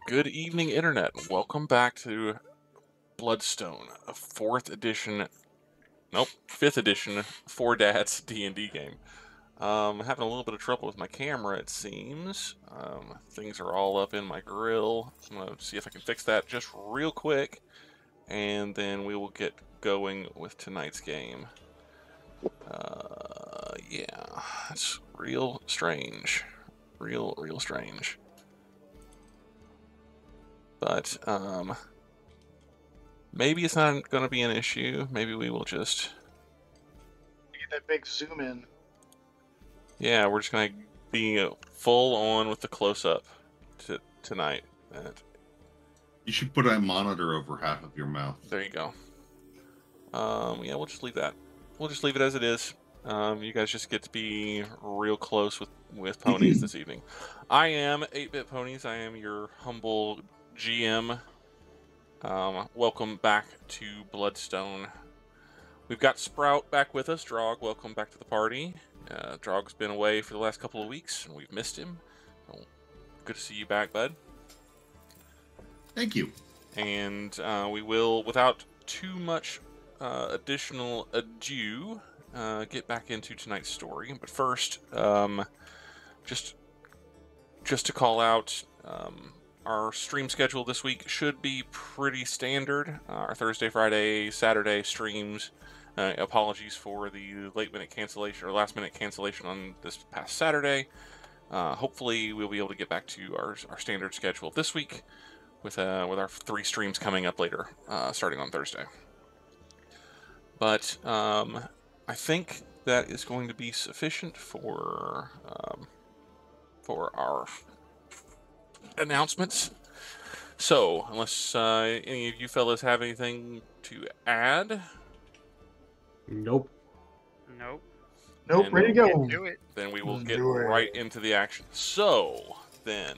Good evening, Internet. Welcome back to Bloodstone, a 4th edition, nope, 5th edition, 4 Dads D&D game. Having a little bit of trouble with my camera, it seems. Things are all up in my grill. I'm going to see if I can fix that just real quick, and then we will get going with tonight's game. Yeah, it's real strange. Real strange. But, maybe it's not going to be an issue. Maybe we will just... Get that big zoom in. Yeah, we're just going to be full on with the close-up tonight. You should put a monitor over half of your mouth. There you go. Yeah, we'll just leave that. We'll just leave it as it is. You guys just get to be real close with ponies this evening. I am 8BitPonies. I am your humble GM. Welcome back to Bloodstone. We've got Sprout back with us. Drog, welcome back to the party. Drog's been away for the last couple of weeks, and we've missed him. So, good to see you back, bud. Thank you. And we will, without too much additional ado, get back into tonight's story. But first, just to call out, our stream schedule this week should be pretty standard. Our Thursday, Friday, Saturday streams. Apologies for the last-minute cancellation on this past Saturday. Hopefully, we'll be able to get back to our standard schedule this week with our 3 streams coming up later, starting on Thursday. But I think that is going to be sufficient for our announcements. So, unless any of you fellas have anything to add. Nope. Nope, ready to go. Do it. Then we will get right into the action. So, then,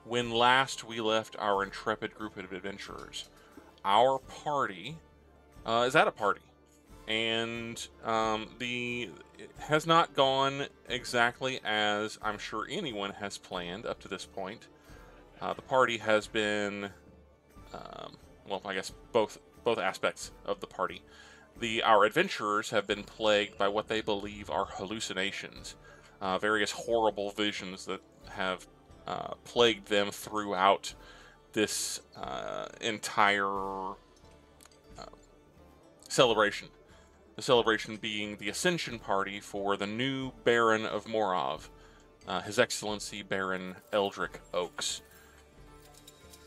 when last we left our intrepid group of adventurers, our party is at a party. And it has not gone exactly as I'm sure anyone has planned up to this point. The party has been, well, I guess both aspects of the party. Our adventurers have been plagued by what they believe are hallucinations, various horrible visions that have plagued them throughout this entire celebration. The celebration being the Ascension party for the new Baron of Morov, His Excellency Baron Eldrick Oaks.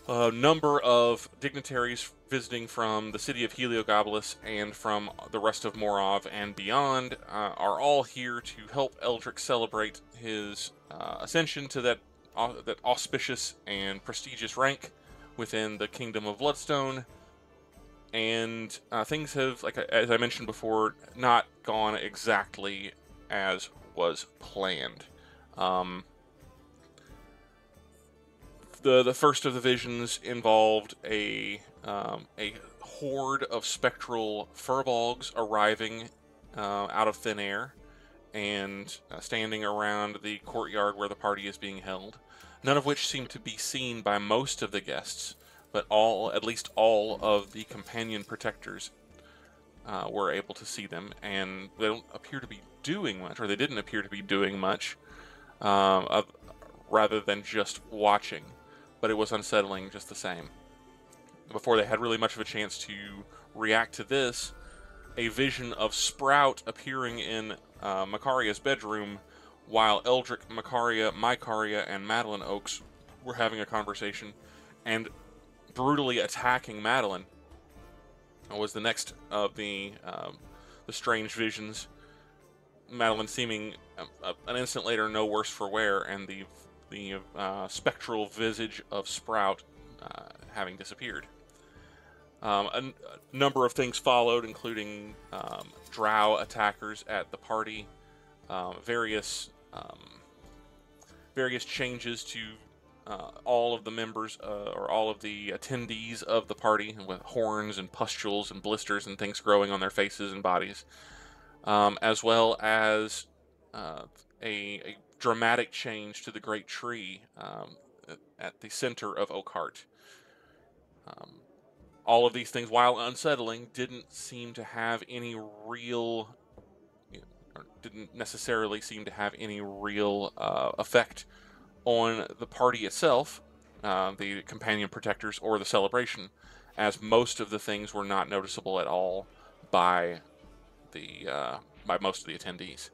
A number of dignitaries visiting from the city of Heliogabalus and from the rest of Morov and beyond are all here to help Eldrick celebrate his ascension to that auspicious and prestigious rank within the Kingdom of Bloodstone. And things have, as I mentioned before, not gone exactly as was planned. The first of the visions involved a horde of spectral furbolgs arriving out of thin air and standing around the courtyard where the party is being held. None of which seemed to be seen by most of the guests, but at least all of the companion protectors were able to see them, and they don't appear to be doing much, or they didn't appear to be doing much, rather than just watching. But it was unsettling just the same. Before they had really much of a chance to react to this, a vision of Sprout appearing in Macaria's bedroom while Eldrick, Mycaria, and Madeline Oaks were having a conversation, and brutally attacking Madeline was the next of the strange visions. Madeline seeming an instant later no worse for wear, and the spectral visage of Sprout having disappeared. A number of things followed, including drow attackers at the party, various changes to all of the members or all of the attendees of the party, with horns and pustules and blisters and things growing on their faces and bodies, as well as a dramatic change to the great tree at the center of Oakheart. All of these things, while unsettling, didn't seem to have any real, or didn't necessarily seem to have any real effect on the party itself, the companion protectors, or the celebration, as most of the things were not noticeable at all by most of the attendees.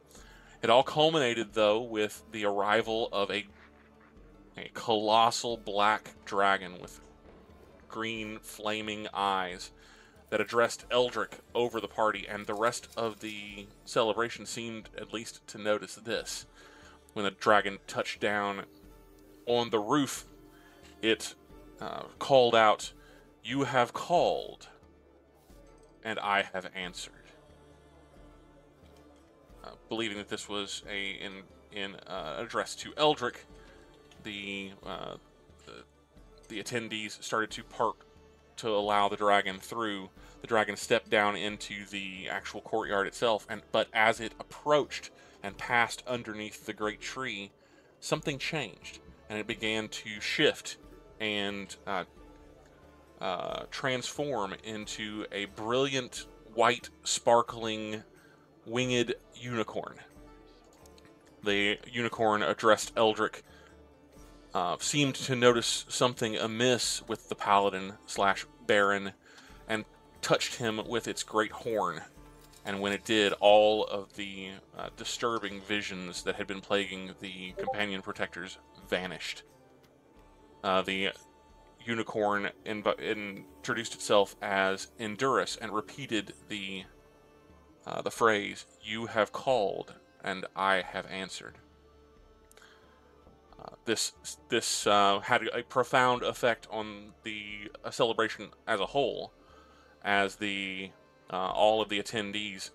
It all culminated, though, with the arrival of a colossal black dragon with green flaming eyes that addressed Eldrick over the party, and the rest of the celebration seemed at least to notice this. When the dragon touched down on the roof, it called out, "You have called, and I have answered." Believing that this was in address to Eldrick, the attendees started to park to allow the dragon through. The dragon stepped down into the actual courtyard itself, but as it approached and passed underneath the great tree, something changed, and it began to shift and transform into a brilliant, white, sparkling, winged unicorn. The unicorn addressed Eldrick, seemed to notice something amiss with the paladin/baron, and touched him with its great horn. And when it did, all of the disturbing visions that had been plaguing the companion protectors vanished. The unicorn introduced itself as Endurus and repeated the phrase, "You have called, and I have answered." This had a profound effect on the celebration as a whole, as all of the attendees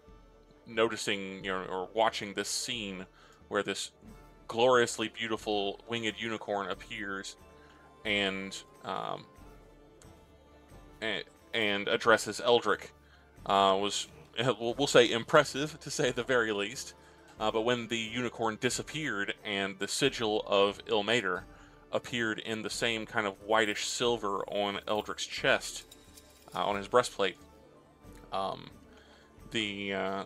noticing, or watching this scene where this gloriously beautiful winged unicorn appears and addresses Eldrick, was, we'll say, impressive, to say the very least. But when the unicorn disappeared and the sigil of Ilmater appeared in the same kind of whitish silver on Eldrick's chest, on his breastplate, the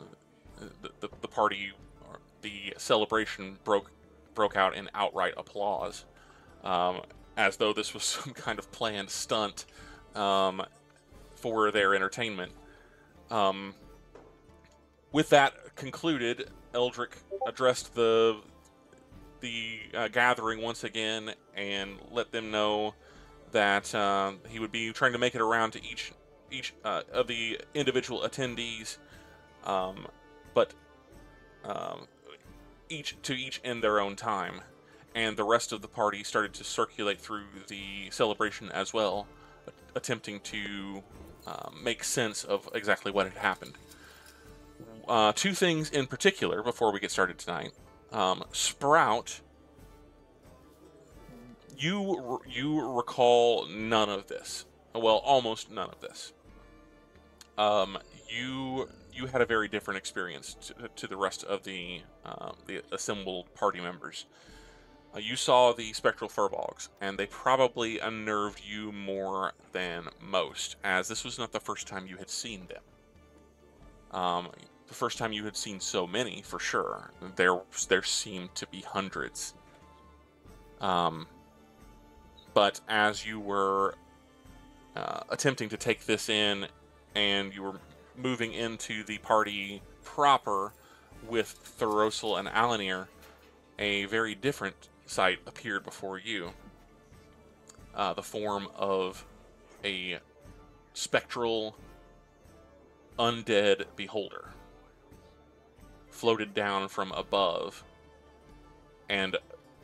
party, or the celebration, broke out in outright applause, as though this was some kind of planned stunt for their entertainment. With that concluded, Eldrick addressed the gathering once again and let them know that he would be trying to make it around to each of the individual attendees, but each in their own time. And the rest of the party started to circulate through the celebration as well, attempting to make sense of exactly what had happened. Two things in particular before we get started tonight. Sprout, you recall none of this. Well, almost none of this. You had a very different experience to the rest of the assembled party members. You saw the spectral furbolgs, and they probably unnerved you more than most, as this was not the first time you had seen them. The first time you had seen so many, for sure. There seemed to be hundreds. But as you were attempting to take this in, and you were moving into the party proper with thoros'l and Alanir, a very different sight appeared before you. The form of a spectral, undead beholder floated down from above and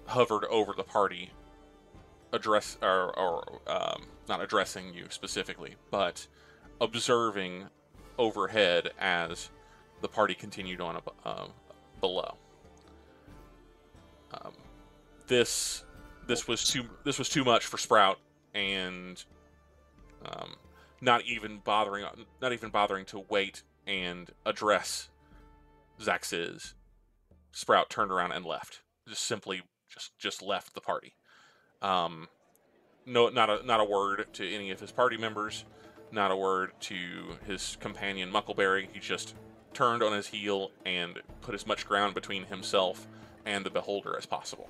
hovered over the party, not addressing you specifically, but observing overhead as the party continued on below. This was too much for Sprout, and not even bothering to wait and address Zax's. Sprout turned around and left. Just simply left the party. No, not a word to any of his party members, not a word to his companion Muckleberry. He just turned on his heel and put as much ground between himself and the beholder as possible.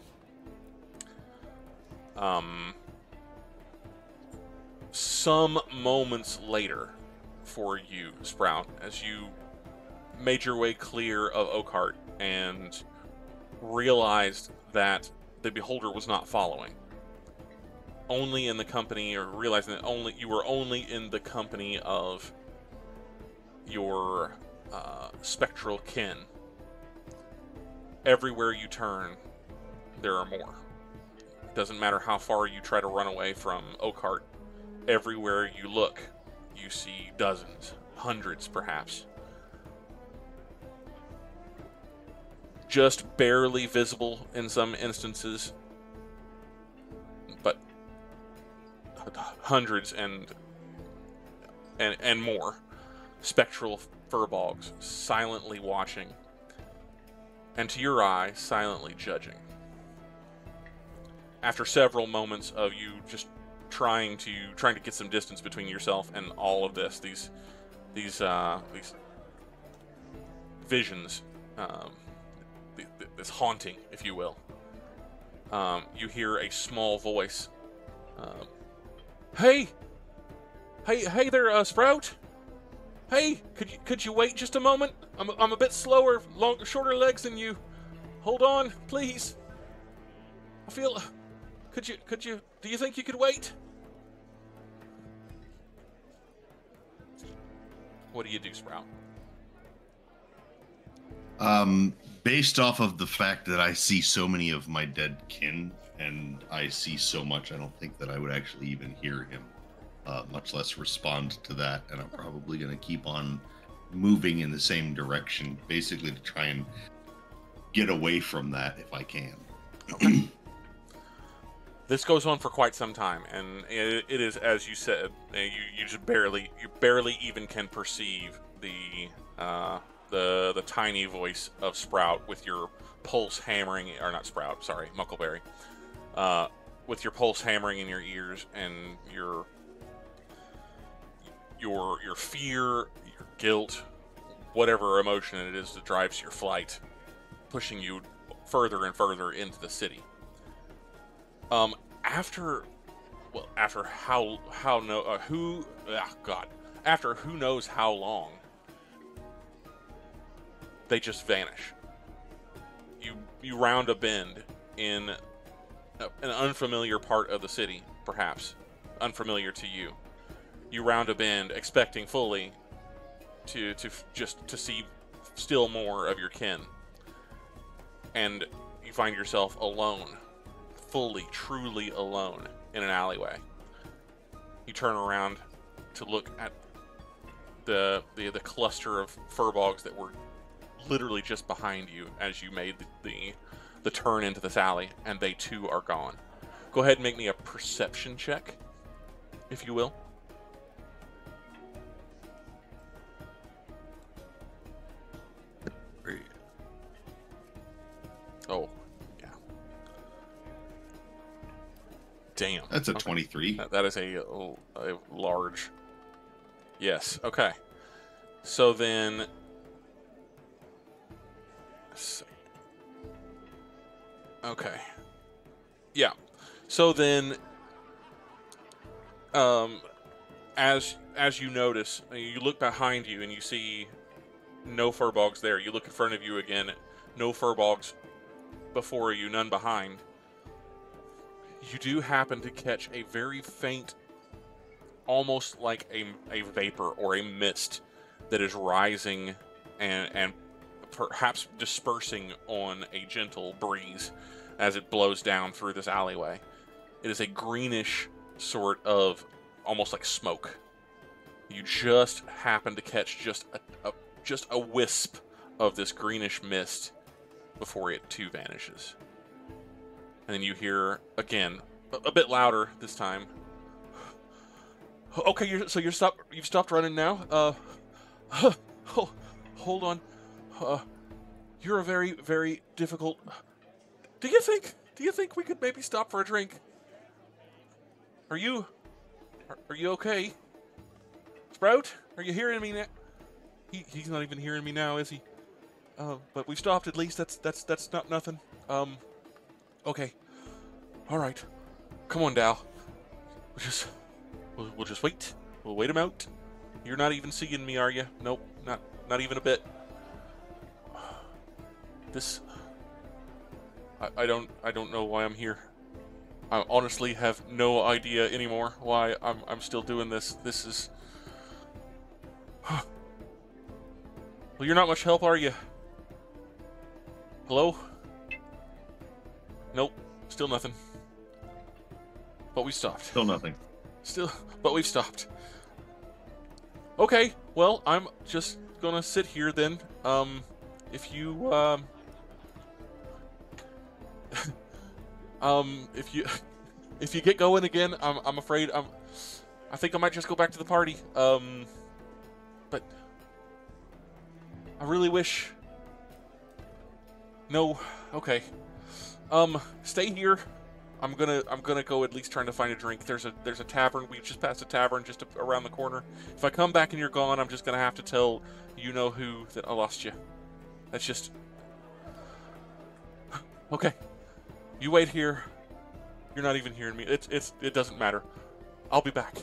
Some moments later for you, Sprout, as you made your way clear of Oakhart and realized that the beholder was not following. Only in the company, or realizing that you were only in the company of your spectral kin. Everywhere you turn, there are more. Doesn't matter how far you try to run away from Oakhart. Everywhere you look, you see dozens, hundreds perhaps. Just barely visible in some instances, but hundreds and more spectral furbolgs silently watching, and to your eye, silently judging. After several moments of you just trying to get some distance between yourself and all of this, these visions, this haunting, if you will, you hear a small voice. Hey there, Sprout. Hey, could you wait just a moment? I'm a bit slower, shorter legs than you. Hold on, please. I feel. Could you? Do you think you could wait? What do you do, Sprout? Based off of the fact that I see so many of my dead kin, and I see so much, I don't think that I would actually even hear him, much less respond to that. And I'm probably going to keep on moving in the same direction, basically to try and get away from that if I can. Okay. This goes on for quite some time, and it is, as you said, you just barely even can perceive the tiny voice of Sprout with your pulse hammering, or not Sprout, sorry, Muckleberry, with your pulse hammering in your ears, and your fear, your guilt, whatever emotion it is that drives your flight, pushing you further and further into the city. After who knows how long, they just vanish. You round a bend in an unfamiliar part of the city, perhaps unfamiliar to you. You round a bend expecting fully to see still more of your kin, and you find yourself alone, fully, truly alone in an alleyway. You turn around to look at the cluster of furbolgs that were literally just behind you as you made the turn into this alley, and they too are gone. Go ahead and make me a perception check, if you will. Oh, yeah. Damn. That's a 23. That is a large... Yes, okay. So then... Let's see. Okay. Yeah. So then... As you notice, you look behind you and you see no furbolgs there. You look in front of you again, no furbolgs before you, none behind. You do happen to catch a very faint, almost like a vapor or a mist that is rising and perhaps dispersing on a gentle breeze as it blows down through this alleyway. It is a greenish sort of, almost like smoke. You just happen to catch just a wisp of this greenish mist before it too vanishes. And then you hear, again, a bit louder this time. Okay, you've stopped running now? Hold on. You're a very, very difficult... Do you think we could maybe stop for a drink? Are you okay? Sprout, are you hearing me now? He's not even hearing me now, is he? But we stopped at least. That's not nothing. Okay. All right. Come on, Dal. We'll just wait. We'll wait him out. You're not even seeing me, are you? Nope, not even a bit. This. I don't know why I'm here. I honestly have no idea anymore why I'm still doing this. This is. Well, you're not much help, are you? Hello? Nope, still nothing. But we stopped. Still nothing. But we've stopped. Okay, well, I'm just gonna sit here then. If you, if you get going again, I'm afraid I think I might just go back to the party. But I really wish. No, okay. Stay here. I'm gonna go at least trying to find a drink. There's a tavern. We just passed a tavern just around the corner. If I come back and you're gone, I'm just gonna have to tell you know who that I lost you. That's just okay. You wait here. You're not even hearing me. It doesn't matter. I'll be back.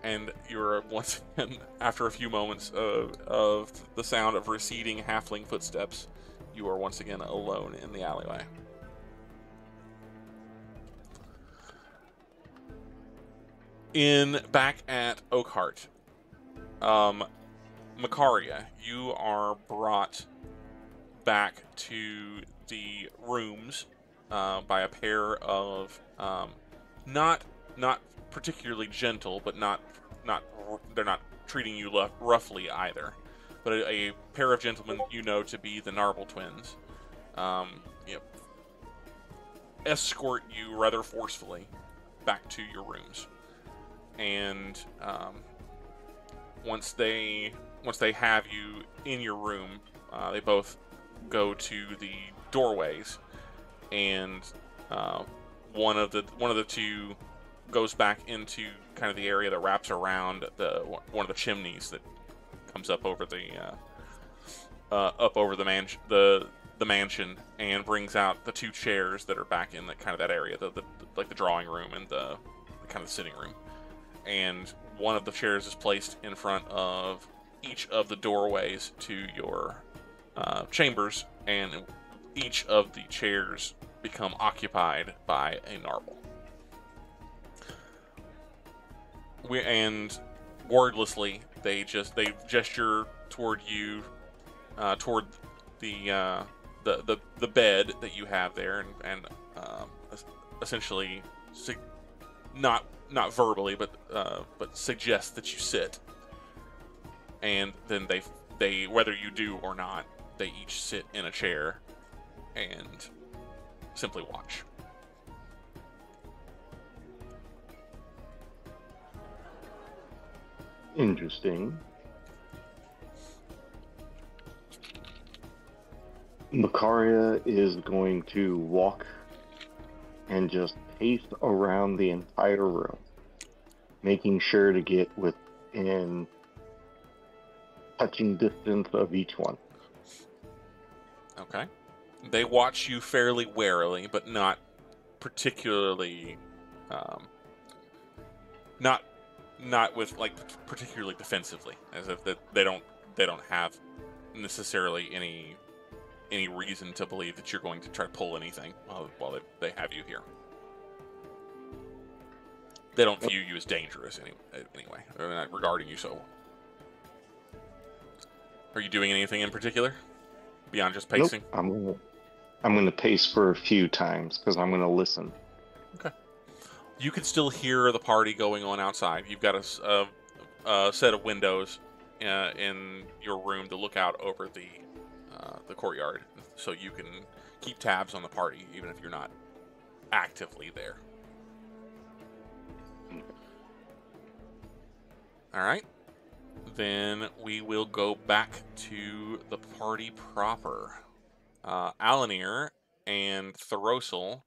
And you're once again, after a few moments of the sound of receding halfling footsteps, you are once again alone in the alleyway. Back at Oakhart, Makaria, you are brought back to the rooms by a pair of not particularly gentle, but they're not treating you roughly either, but a pair of gentlemen you know to be the Narble twins. Escort you rather forcefully back to your rooms. And once they have you in your room, they both go to the doorways, and one of the two goes back into kind of the area that wraps around one of the chimneys that comes up over the mansion, and brings out the two chairs that are back in that area, like the drawing room and the kind of sitting room. And one of the chairs is placed in front of each of the doorways to your chambers, and each of the chairs become occupied by a Narble. And wordlessly, they gesture toward you, toward the bed that you have there, and essentially not verbally, but suggest that you sit. And then they whether you do or not, they each sit in a chair and simply watch. Interesting. Makaria is going to walk and just pace around the entire room, making sure to get within touching distance of each one. Okay. They watch you fairly warily, but not particularly, not with particularly defensively, as if they don't have necessarily any reason to believe that you're going to try to pull anything while they have you here. They don't view you as dangerous anyway, or not regarding you so. Are you doing anything in particular beyond just pacing? Nope. I'm gonna pace for a few times because I'm gonna listen. Okay. You can still hear the party going on outside. You've got a set of windows in your room to look out over the courtyard, so you can keep tabs on the party even if you're not actively there. All right. Then we will go back to the party proper. Alanir and thoros'l.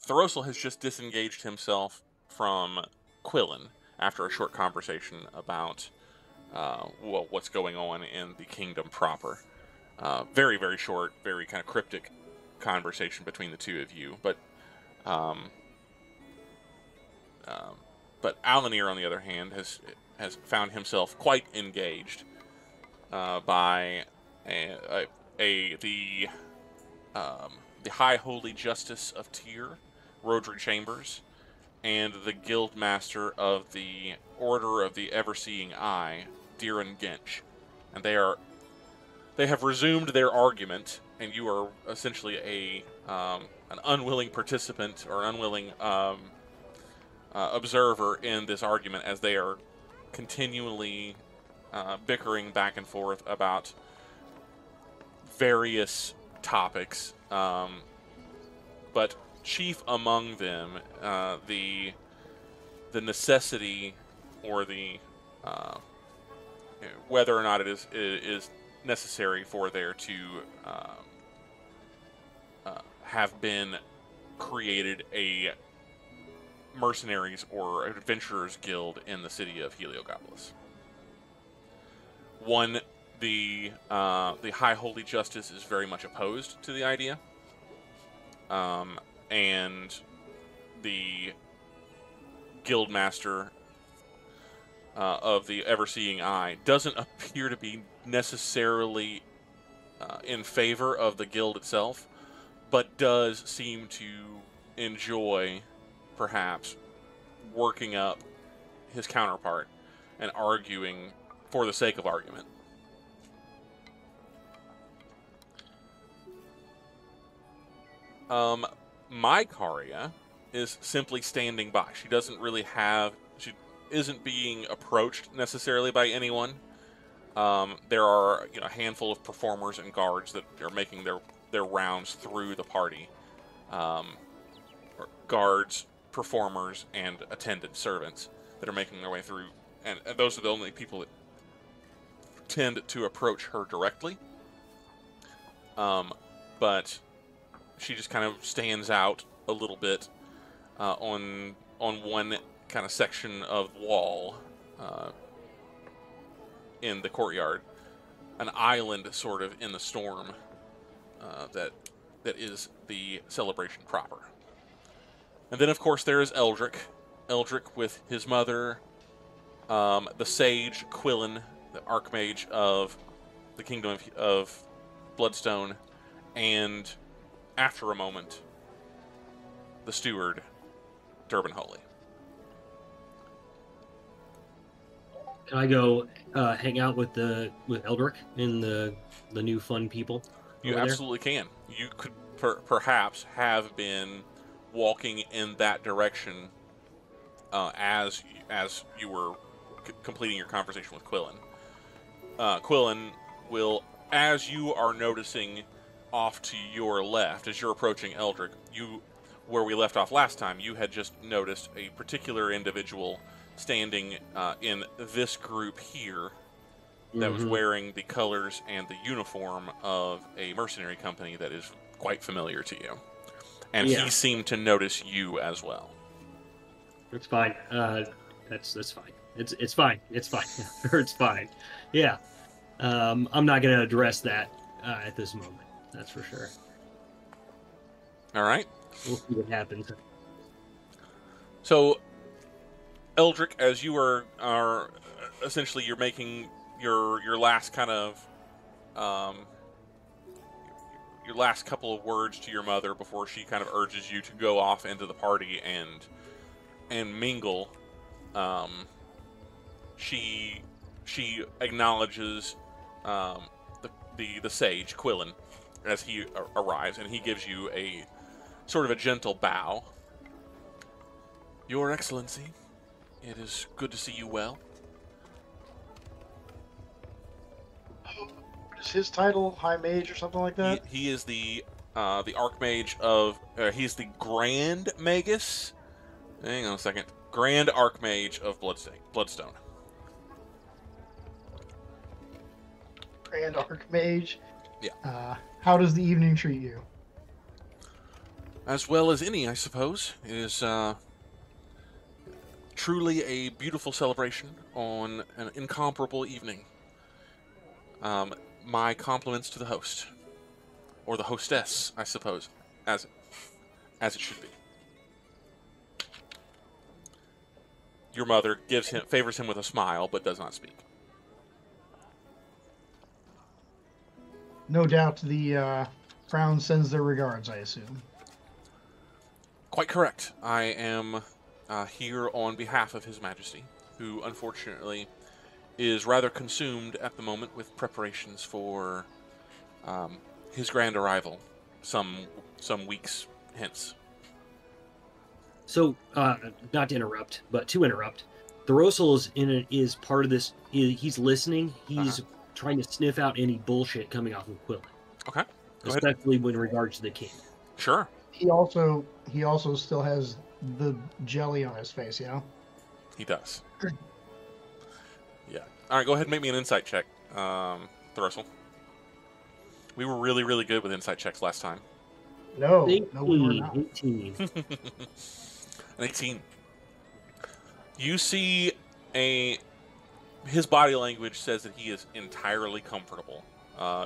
Thoros'l has just disengaged himself from Quillen after a short conversation about what's going on in the kingdom proper. Very, very short, very kind of cryptic conversation between the two of you. But Alanir, on the other hand, has found himself quite engaged by the High Holy Justice of Tyr, Rodri Chambers, and the Guild Master of the Order of the Ever-Seeing Eye, Diran Gench. And they have resumed their argument, and you are essentially an unwilling participant or unwilling observer in this argument as they are continually bickering back and forth about various topics, but chief among them, the necessity or the whether or not it is necessary for there to have been created a mercenaries or adventurers guild in the city of Heliogabalus. One, the High Holy Justice is very much opposed to the idea, and the Guildmaster of the Ever-Seeing Eye doesn't appear to be necessarily in favor of the guild itself, but does seem to enjoy, perhaps, working up his counterpart and arguing for the sake of argument. Mykaria is simply standing by. She doesn't really have... She isn't being approached necessarily by anyone. There are a handful of performers and guards that are making their rounds through the party. Guards, performers, and attendant servants that are making their way through. And those are the only people that tend to approach her directly. But she just kind of stands out a little bit on one kind of section of wall in the courtyard, an island sort of in the storm that is the celebration proper. And then, of course, there is Eldrick. Eldrick with his mother, the sage Quillen, the archmage of the kingdom of Bloodstone, and after a moment, the steward, Durban Holy. Can I go hang out with Eldrick and the new fun people? You absolutely can. You could perhaps have been walking in that direction as you were completing your conversation with Quillen. Quillen will, as you are noticing off to your left, as you're approaching Eldrick, where we left off last time, you had just noticed a particular individual standing in this group here that was wearing the colors and the uniform of a mercenary company that is quite familiar to you. And he seemed to notice you as well. It's fine. That's fine. It's fine. It's fine. It's fine. Yeah. I'm not going to address that at this moment. That's for sure. All right. We'll see what happens. So, Eldrick, as you are essentially, you're making your last kind of your last couple of words to your mother before she kind of urges you to go off into the party and mingle. She acknowledges the sage Quillen as he arrives, and he gives you a sort of a gentle bow. Your Excellency, it is good to see you well. What is his title? High Mage or something like that? He is the Archmage of... he's the Grand Magus. Hang on a second. Grand Archmage of Bloodstone. Grand Archmage? Yeah. How does the evening treat you? As well as any, I suppose. It is truly a beautiful celebration on an incomparable evening. My compliments to the host, or the hostess, I suppose, as it should be. Your mother favors him with a smile, but does not speak. No doubt the Crown sends their regards, I assume. Quite correct. I am here on behalf of His Majesty, who unfortunately is rather consumed at the moment with preparations for his grand arrival some weeks hence. So, not to interrupt, but to interrupt, thoros'l is part of this. He's listening. He's trying to sniff out any bullshit coming off of Quillen. Okay. Go ahead. Especially in regards to the king. Sure. He also still has the jelly on his face, you know? He does. Yeah. All right, go ahead and make me an insight check, thoros'l. We were really, really good with insight checks last time. No, 18, no, we were not. 18. An 18. You see his body language says that he is entirely comfortable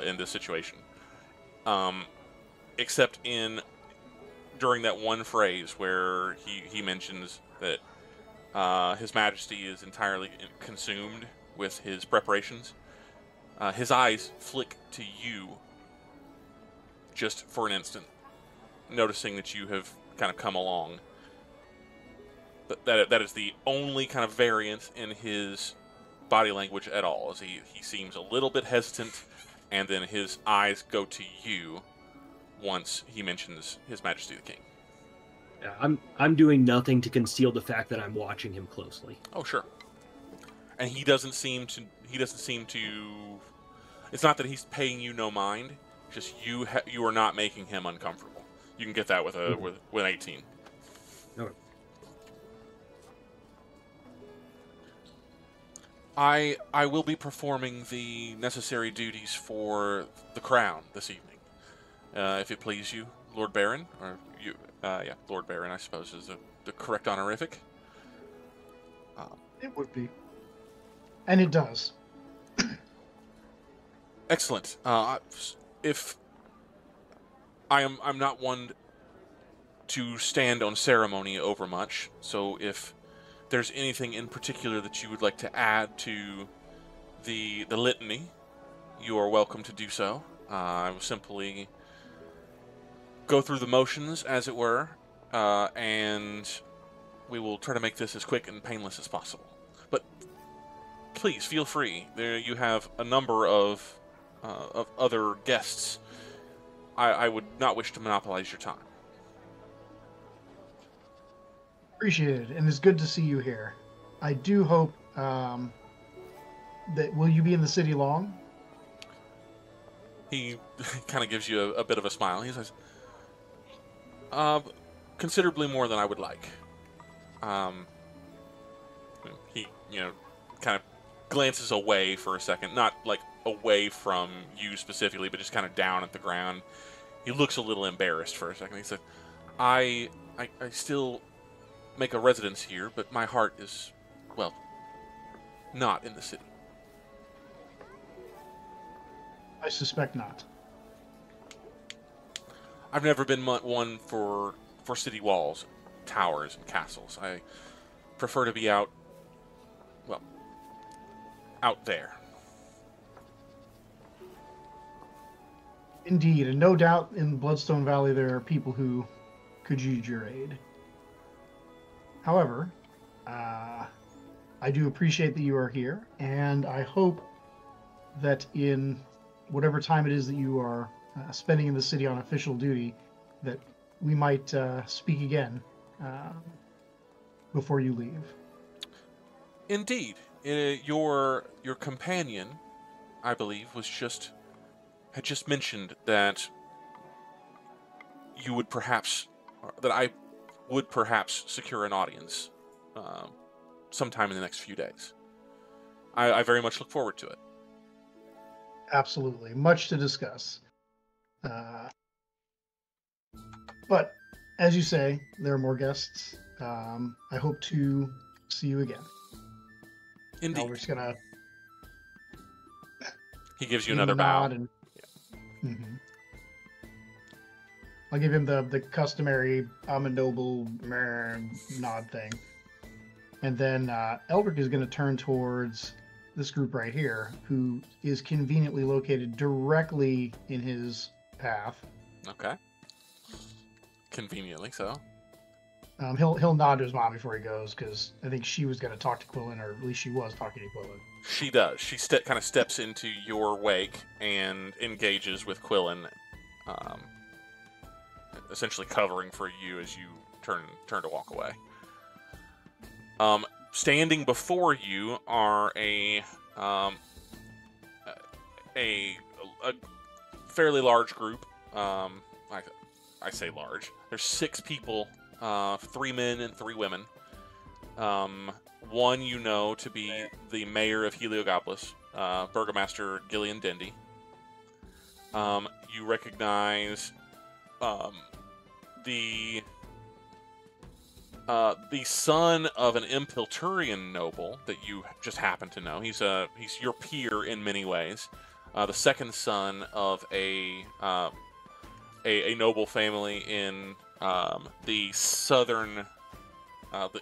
in this situation. Except during that one phrase where he mentions that His Majesty is entirely consumed with his preparations. His eyes flick to you just for an instant, noticing that you have kind of come along. But that is the only kind of variance in his body language at all, as he seems a little bit hesitant, and then his eyes go to you once he mentions His Majesty the King. Yeah, I'm doing nothing to conceal the fact that I'm watching him closely. Oh, sure. And he doesn't seem to. It's not that he's paying you no mind. Just you are not making him uncomfortable. You can get that with an 18. Okay. I will be performing the necessary duties for the crown this evening. If it please you, Lord Baron, or you, Lord Baron, I suppose is the correct honorific. It would be, and it does. Excellent. If I'm not one to stand on ceremony over much, so if there's anything in particular that you would like to add to the litany, you are welcome to do so. I will simply go through the motions, as it were, and we will try to make this as quick and painless as possible. But please feel free. There you have a number of other guests. I would not wish to monopolize your time. Appreciate it, and it's good to see you here. I do hope that will you be in the city long? He kind of gives you a bit of a smile. He says, considerably more than I would like. He, kind of glances away for a second, not like away from you specifically, but just kind of down at the ground. He looks a little embarrassed for a second. He said, I still make a residence here, but my heart is, well, not in the city. I suspect not. I've never been one for city walls, towers, and castles. I prefer to be out there. Indeed, and no doubt in Bloodstone Valley there are people who could use your aid. However, I do appreciate that you are here, and I hope that in whatever time it is that you are spending in the city on official duty, that we might speak again before you leave. Indeed. Your companion, I believe, had just mentioned that you would perhaps, that I would perhaps secure an audience sometime in the next few days. I very much look forward to it. Absolutely. Much to discuss. But, as you say, there are more guests. I hope to See you again. Indeed. Eldrick's gonna He gives you give him another a bow. nod and Mhm. I'll give him the customary I'm a noble nod thing. And then Eldrick is going to turn towards this group right here, who is conveniently located directly in his path. Okay. Conveniently so. He'll nod to his mom before he goes, because I think she was going to talk to Quillen, or at least she was talking to Quillen. She does. She kind of steps into your wake and engages with Quillen, essentially covering for you as you turn to walk away. Standing before you are a fairly large group. I say large. There's 6 people, 3 men and 3 women. One you know to be the mayor of Heliogopolis, Burgomaster Gillian Dendy. You recognize the son of an Impilturian noble that you just happen to know. He's your peer in many ways. The second son of a noble family in the southern,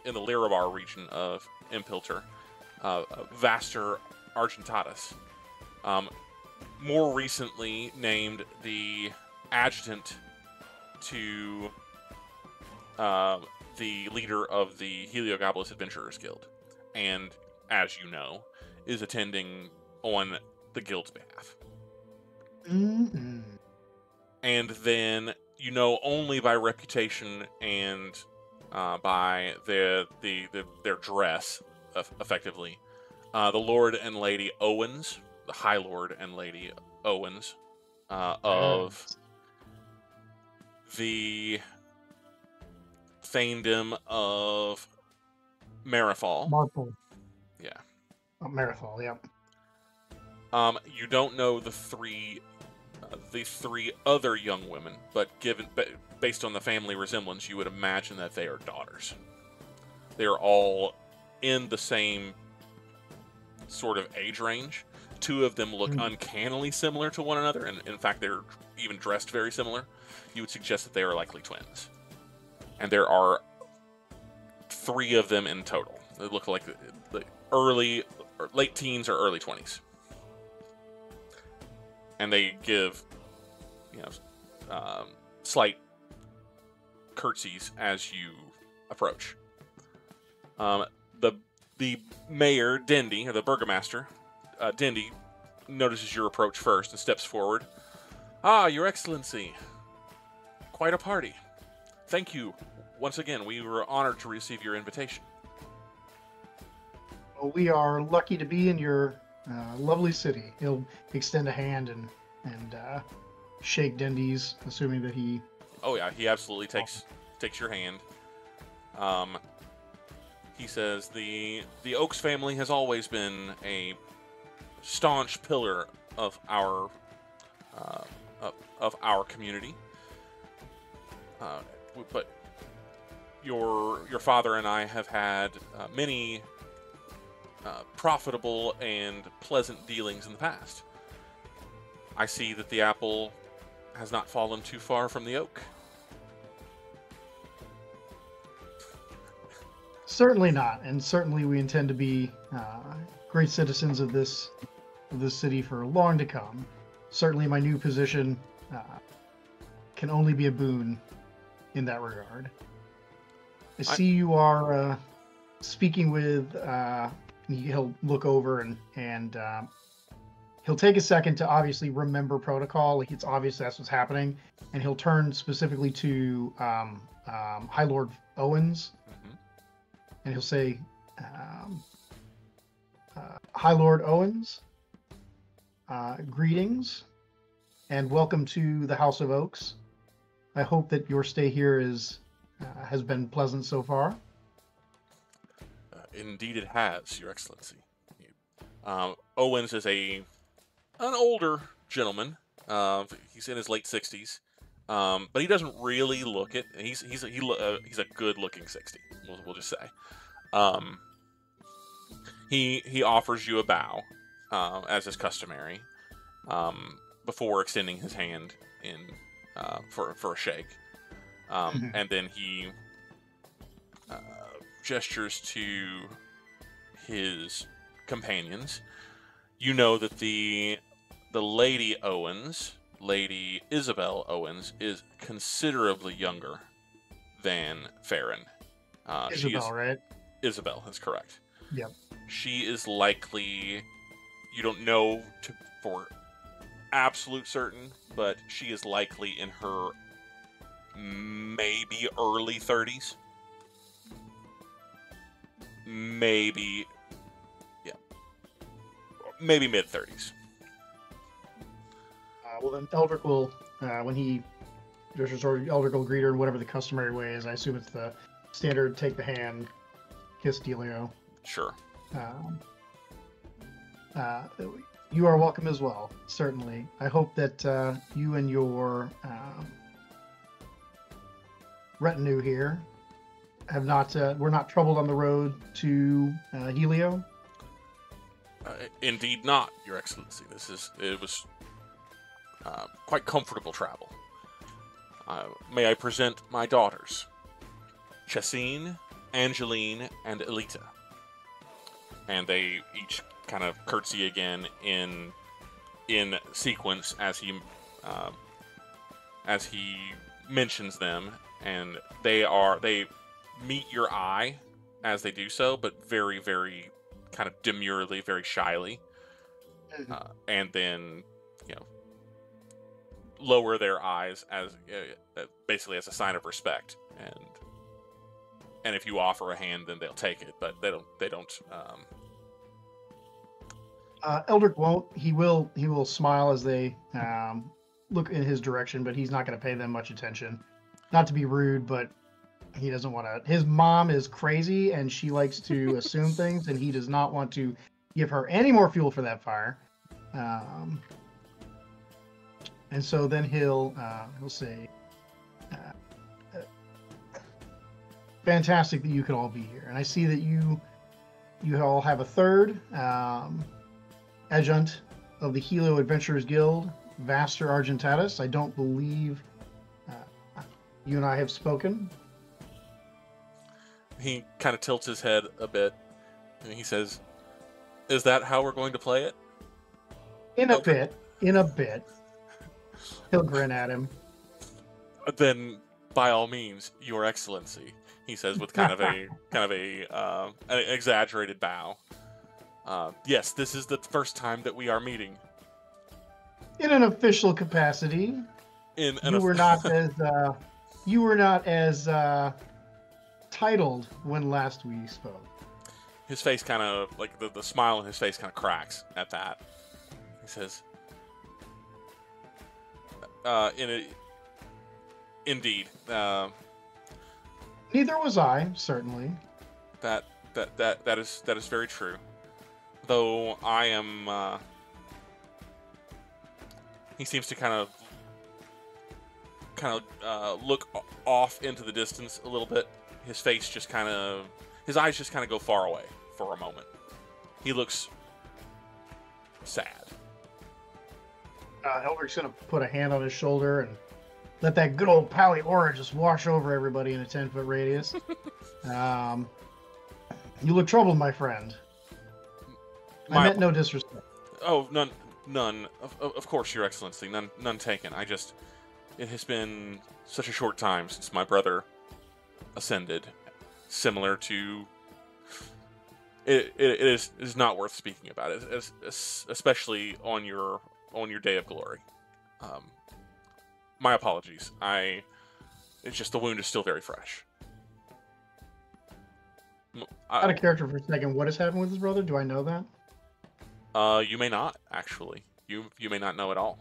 in the Lirabar region of Impiltur, Vaster Argentatus. More recently named the adjutant to the leader of the Heliogopolis Adventurers Guild, and, as you know, is attending on the guild's behalf. Mm-hmm. And then you know only by reputation and by their dress, effectively, the Lord and Lady Owens, the High Lord and Lady Owens of the Thaindom of Marithal. Marple. Yeah. Marithal, yep. You don't know the three other young women, but based on the family resemblance, you would imagine that they are daughters. They are all in the same sort of age range. 2 of them look uncannily similar to one another, and in fact, they're even dressed very similar. You would suggest that they are likely twins. And there are 3 of them in total. They look like the early, or late teens or early 20s. And they give, slight curtsies as you approach. The mayor, Dendy, or the burgomaster, Dendy, notices your approach first and steps forward. Ah, Your Excellency. Quite a party. Thank you. Once again, we were honored to receive your invitation. Well, we are lucky to be in your lovely city. He'll extend a hand and shake Dendy's, assuming that he... Oh yeah, he absolutely takes your hand. He says the Oaks family has always been a staunch pillar of our community. But your father and I have had many profitable and pleasant dealings in the past. I see that the apple has not fallen too far from the oak. Certainly not, and certainly we intend to be great citizens of this city for long to come. Certainly my new position can only be a boon in that regard. I see you are speaking with... he'll look over and he'll take a second to obviously remember protocol. Like, it's obvious that's what's happening, and he'll turn specifically to High Lord Owens, and he'll say, High Lord Owens, greetings and welcome to the House of Oaks. I hope that your stay here has been pleasant so far. Indeed it has, Your Excellency. Owens is an older gentleman. He's in his late 60s, but he doesn't really look it. He's a good-looking 60. We'll just say. He offers you a bow, as is customary, before extending his hand in for a shake, and then he gestures to his companions. You know that the Lady Owens, Lady Isabel Owens, is considerably younger than Farron. Isabel, right? Isabel, that's correct. Yep. She is likely, you don't know for absolute certain, but she is likely in her maybe early 30s. Maybe, yeah. Maybe mid 30s. Well, then Eldrick will, when he gestures toward Eldrick will greet her in whatever the customary way is. I assume it's the standard take the hand, kiss Delio. Sure. You are welcome as well, certainly. I hope that you and your retinue here have not were not troubled on the road to Helio. Indeed not, Your Excellency. It was quite comfortable travel. May I present my daughters, Chessine, Angeline, and Elita. And they each kind of curtsy again in sequence as he mentions them, and they meet your eye as they do so, but very, very kind of demurely, very shyly, and then lower their eyes as basically as a sign of respect, and if you offer a hand, then they'll take it, but they don't. Eldrick won't. He will smile as they look in his direction, but he's not going to pay them much attention. Not to be rude, but he doesn't want to. His mom is crazy, and she likes to assume things, and he does not want to give her any more fuel for that fire. And so then he'll say, "Fantastic that you could all be here, and I see that you all have a third adjunct of the Helio Adventurers Guild, Vaster Argentatus. I don't believe you and I have spoken." He kind of tilts his head a bit, and he says, "Is that how we're going to play it?" In a bit. He'll grin at him. "Then, by all means, Your Excellency," he says with kind of an exaggerated bow. "Yes, this is the first time that we are meeting." In an official capacity. You were not as titled when last we spoke. His face kind of, like, the smile on his face kind of cracks at that. He says, "Indeed. Neither was I, certainly. That is very true. Though I am." He seems to kind of look off into the distance a little bit. His eyes just kind of go far away for a moment. He looks sad. Eldrick's gonna put a hand on his shoulder and let that good old Pally aura just wash over everybody in a 10-foot radius. You look troubled, my friend. I meant no disrespect. Oh, none. Of course, Your Excellency. None taken. It has been such a short time since my brother ascended. Similar to... It is not worth speaking about it, especially on your day of glory. My apologies. It's just the wound is still very fresh. Out of character for a second, what has happened with his brother? Do I know that? You may not, actually. You may not know at all.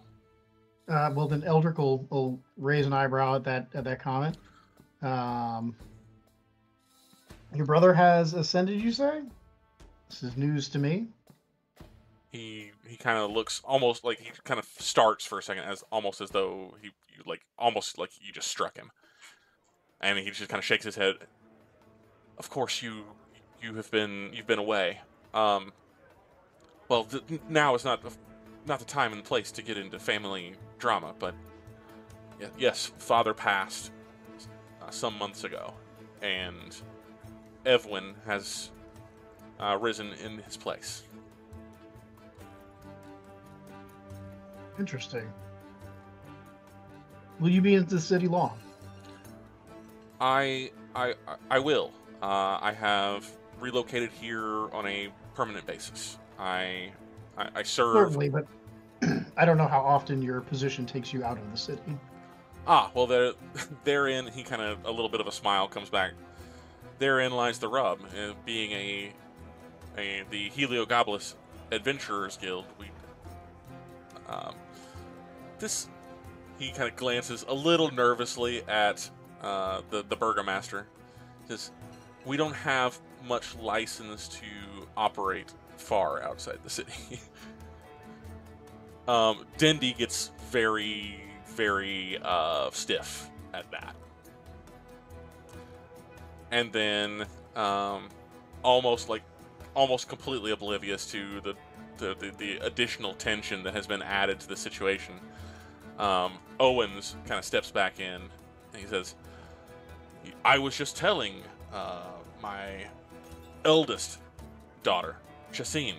Well, then Eldrick will raise an eyebrow at that comment. Your brother has ascended, you say? This is news to me. He kind of looks almost like he kind of starts for a second, almost as though almost like you just struck him, and he just kind of shakes his head. Of course, you've been away. Well, now is not the time and place to get into family drama, but yes, father passed some months ago, and Evelyn has risen in his place. Interesting. Will you be in the city long? I will. I have relocated here on a permanent basis. I serve. Certainly, but I don't know how often your position takes you out of the city. Well, therein, he kind of, a little bit of a smile comes back. Therein lies the rub. Being the Heliogopolis Adventurers Guild, he kind of glances a little nervously at the Burgomaster. Says, we don't have much license to operate far outside the city. D&D gets very, very stiff at that. And then, almost completely oblivious to the additional tension that has been added to the situation, Owens kind of steps back in and he says, I was just telling my eldest daughter, Chasine,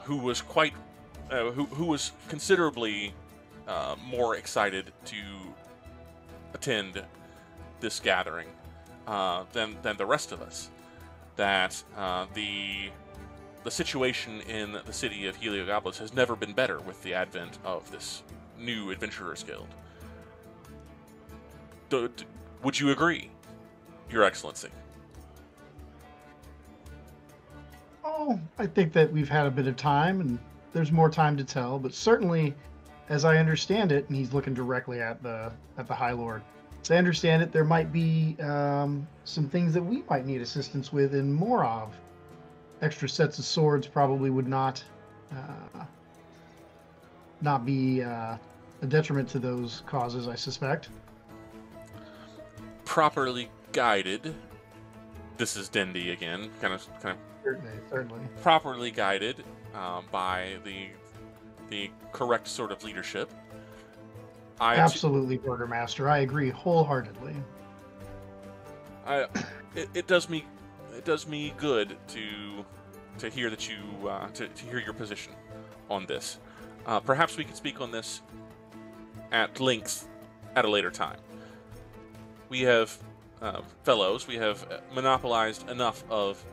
who was who was considerably more excited to attend this gathering than the rest of us, that the situation in the city of Heliogopolis has never been better with the advent of this new Adventurers Guild. Would you agree, Your Excellency? Oh, I think that we've had a bit of time, and there's more time to tell. But certainly, as I understand it, and he's looking directly at the High Lord. As I understand it, there might be some things that we might need assistance with in Morov. Extra sets of swords probably would not be a detriment to those causes, I suspect. Properly guided. This is D&D again, kind of. Certainly. Properly guided by the correct sort of leadership. Absolutely, Burgomaster. I agree wholeheartedly. It does me good to hear that you to hear your position on this. Perhaps we could speak on this at length at a later time. We have fellows. We have monopolized enough of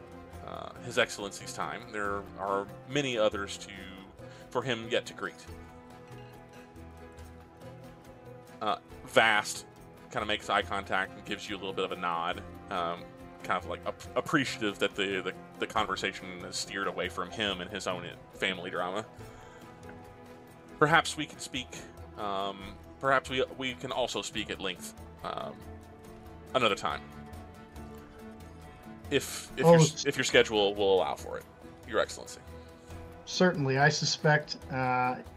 His Excellency's time. There are many others for him yet to greet. Vast kind of makes eye contact and gives you a little bit of a nod, kind of like appreciative that the conversation is steered away from him and his own family drama. Perhaps we can speak. Perhaps we can also speak at length another time, if your schedule will allow for it, Your Excellency. Certainly, I suspect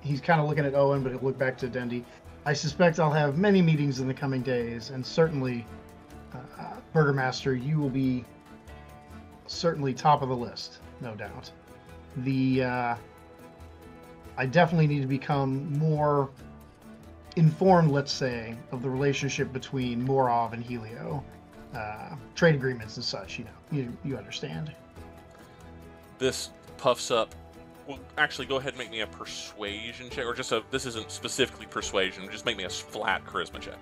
he's kind of looking at Owen, but he'll look back to D&D. I suspect I'll have many meetings in the coming days, and certainly, Burgomaster, you will be certainly top of the list, no doubt. I definitely need to become more informed, let's say, of the relationship between Morov and Helio. Trade agreements and such, you understand. This puffs up. Well, actually, go ahead and make me a persuasion check, or this isn't specifically persuasion. Just make me a flat charisma check.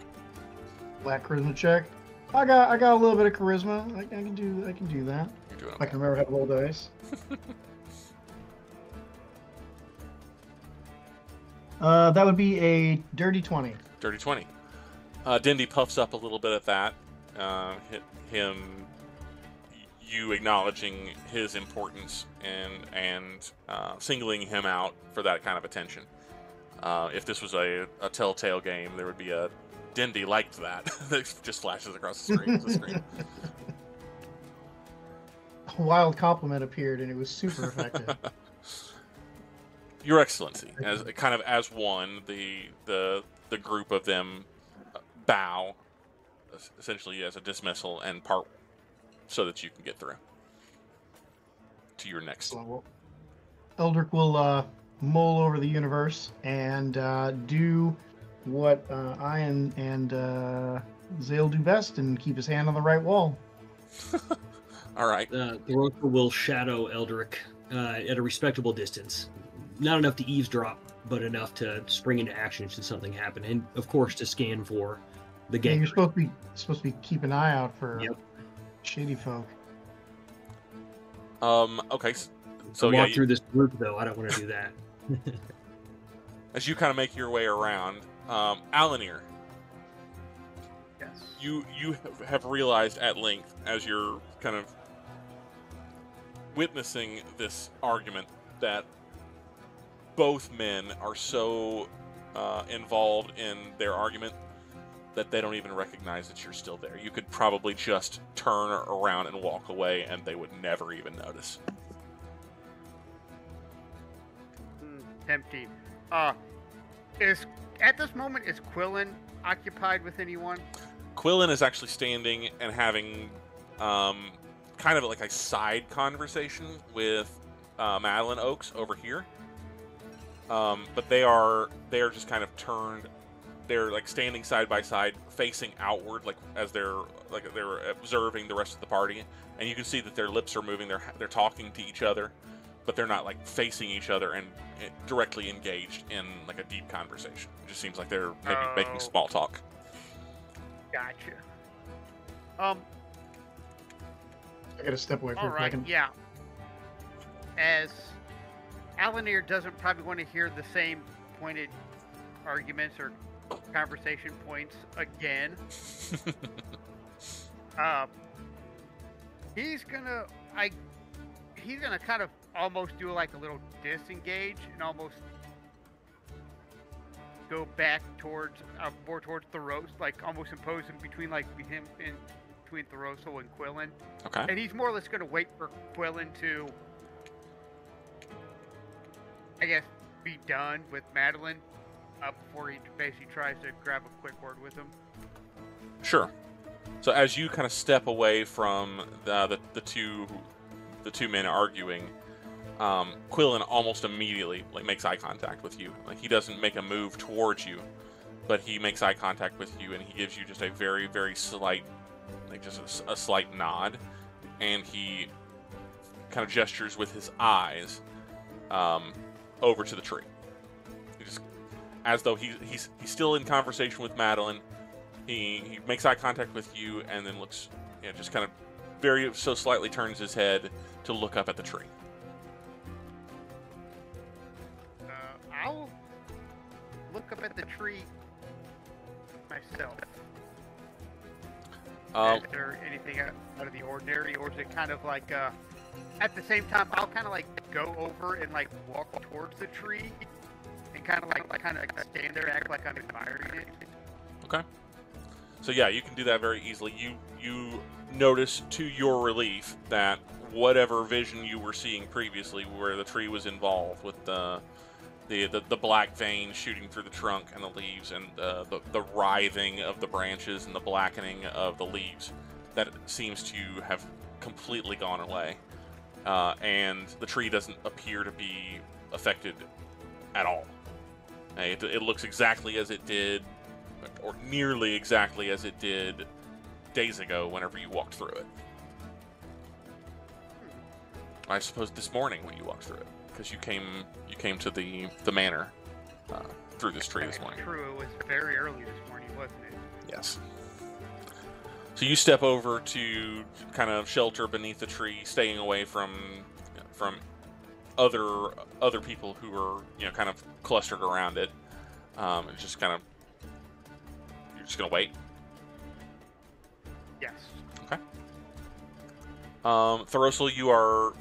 Flat charisma check. I got a little bit of charisma. I can do that. You're doing okay. I can remember how to roll dice. That would be a dirty 20. Dirty 20. D&D puffs up a little bit at that. You acknowledging his importance and singling him out for that kind of attention. If this was a Telltale game, there would be a D&D liked that that just flashes across the screen. A wild compliment appeared, and it was super effective. Your Excellency, as one, the group of them bow, essentially as a dismissal, and part so that you can get through. to your next. So Eldrick will mull over the universe and do what I and Zale do best and keep his hand on the right wall. All right. Thoros'l will shadow Eldrick at a respectable distance. Not enough to eavesdrop, but enough to spring into action should something happen. And, of course, to scan for the Yeah, gang. you're supposed to be keep an eye out for Yep. shady folk. Okay. So walk yeah, through this group, though. I don't want to do that. as you kind of make your way around, Alanir, Yes. you have realized at length, as you're kind of witnessing this argument, that both men are so involved in their argument that they don't even recognize that you're still there. You could probably just turn around and walk away, and they would never even notice. Tempting. At this moment, is Quillen occupied with anyone? Quillen is actually standing and having kind of like a side conversation with Madeline Oaks over here. But they are just kind of turned. They're like standing side by side, facing outward, like as they're observing the rest of the party. And you can see that their lips are moving. They're talking to each other, but they're not like facing each other and directly engaged in like a deep conversation. It just seems like they're maybe making small talk. Gotcha. I gotta step away for All a right. second. Yeah. As Alanir doesn't probably want to hear the same pointed arguments or conversation points again. He's gonna kind of almost do like a little disengage and almost go back towards more towards thoros'l, like almost impose him between between thoros'l and Quillen. Okay. And he's more or less gonna wait for Quillen to, I guess, be done with Madeline before he basically tries to grab a quick word with him. Sure. So as you kind of step away from the two men arguing, Quillen almost immediately makes eye contact with you. Like, he doesn't make a move towards you, but he makes eye contact with you, and he gives you just a very, very slight, just a slight nod, and he kind of gestures with his eyes over to the tree. He just, as though he's still in conversation with Madeline. He makes eye contact with you, and then looks, just kind of so slightly turns his head to look up at the tree. I'll look up at the tree myself. Is there anything out of the ordinary, or is it kind of like at the same time I'll kind of like go over and like walk towards the tree and kind of stand there and act like I'm admiring it? Okay. So yeah, you can do that very easily. You notice to your relief that whatever vision you were seeing previously, where the tree was involved with the black vein shooting through the trunk and the leaves, and the writhing of the branches and the blackening of the leaves, that seems to have completely gone away, and the tree doesn't appear to be affected at all. It looks exactly as it did, or nearly exactly as it did days ago whenever you walked through it. I suppose this morning when you walked through it, because you came to the manor through this tree this morning. True, it was very early this morning, wasn't it? Yes. So you step over to kind of shelter beneath the tree, staying away from other people who are kind of clustered around it. And just kind of, you're just gonna wait. Yes. Okay. thoros'l, you are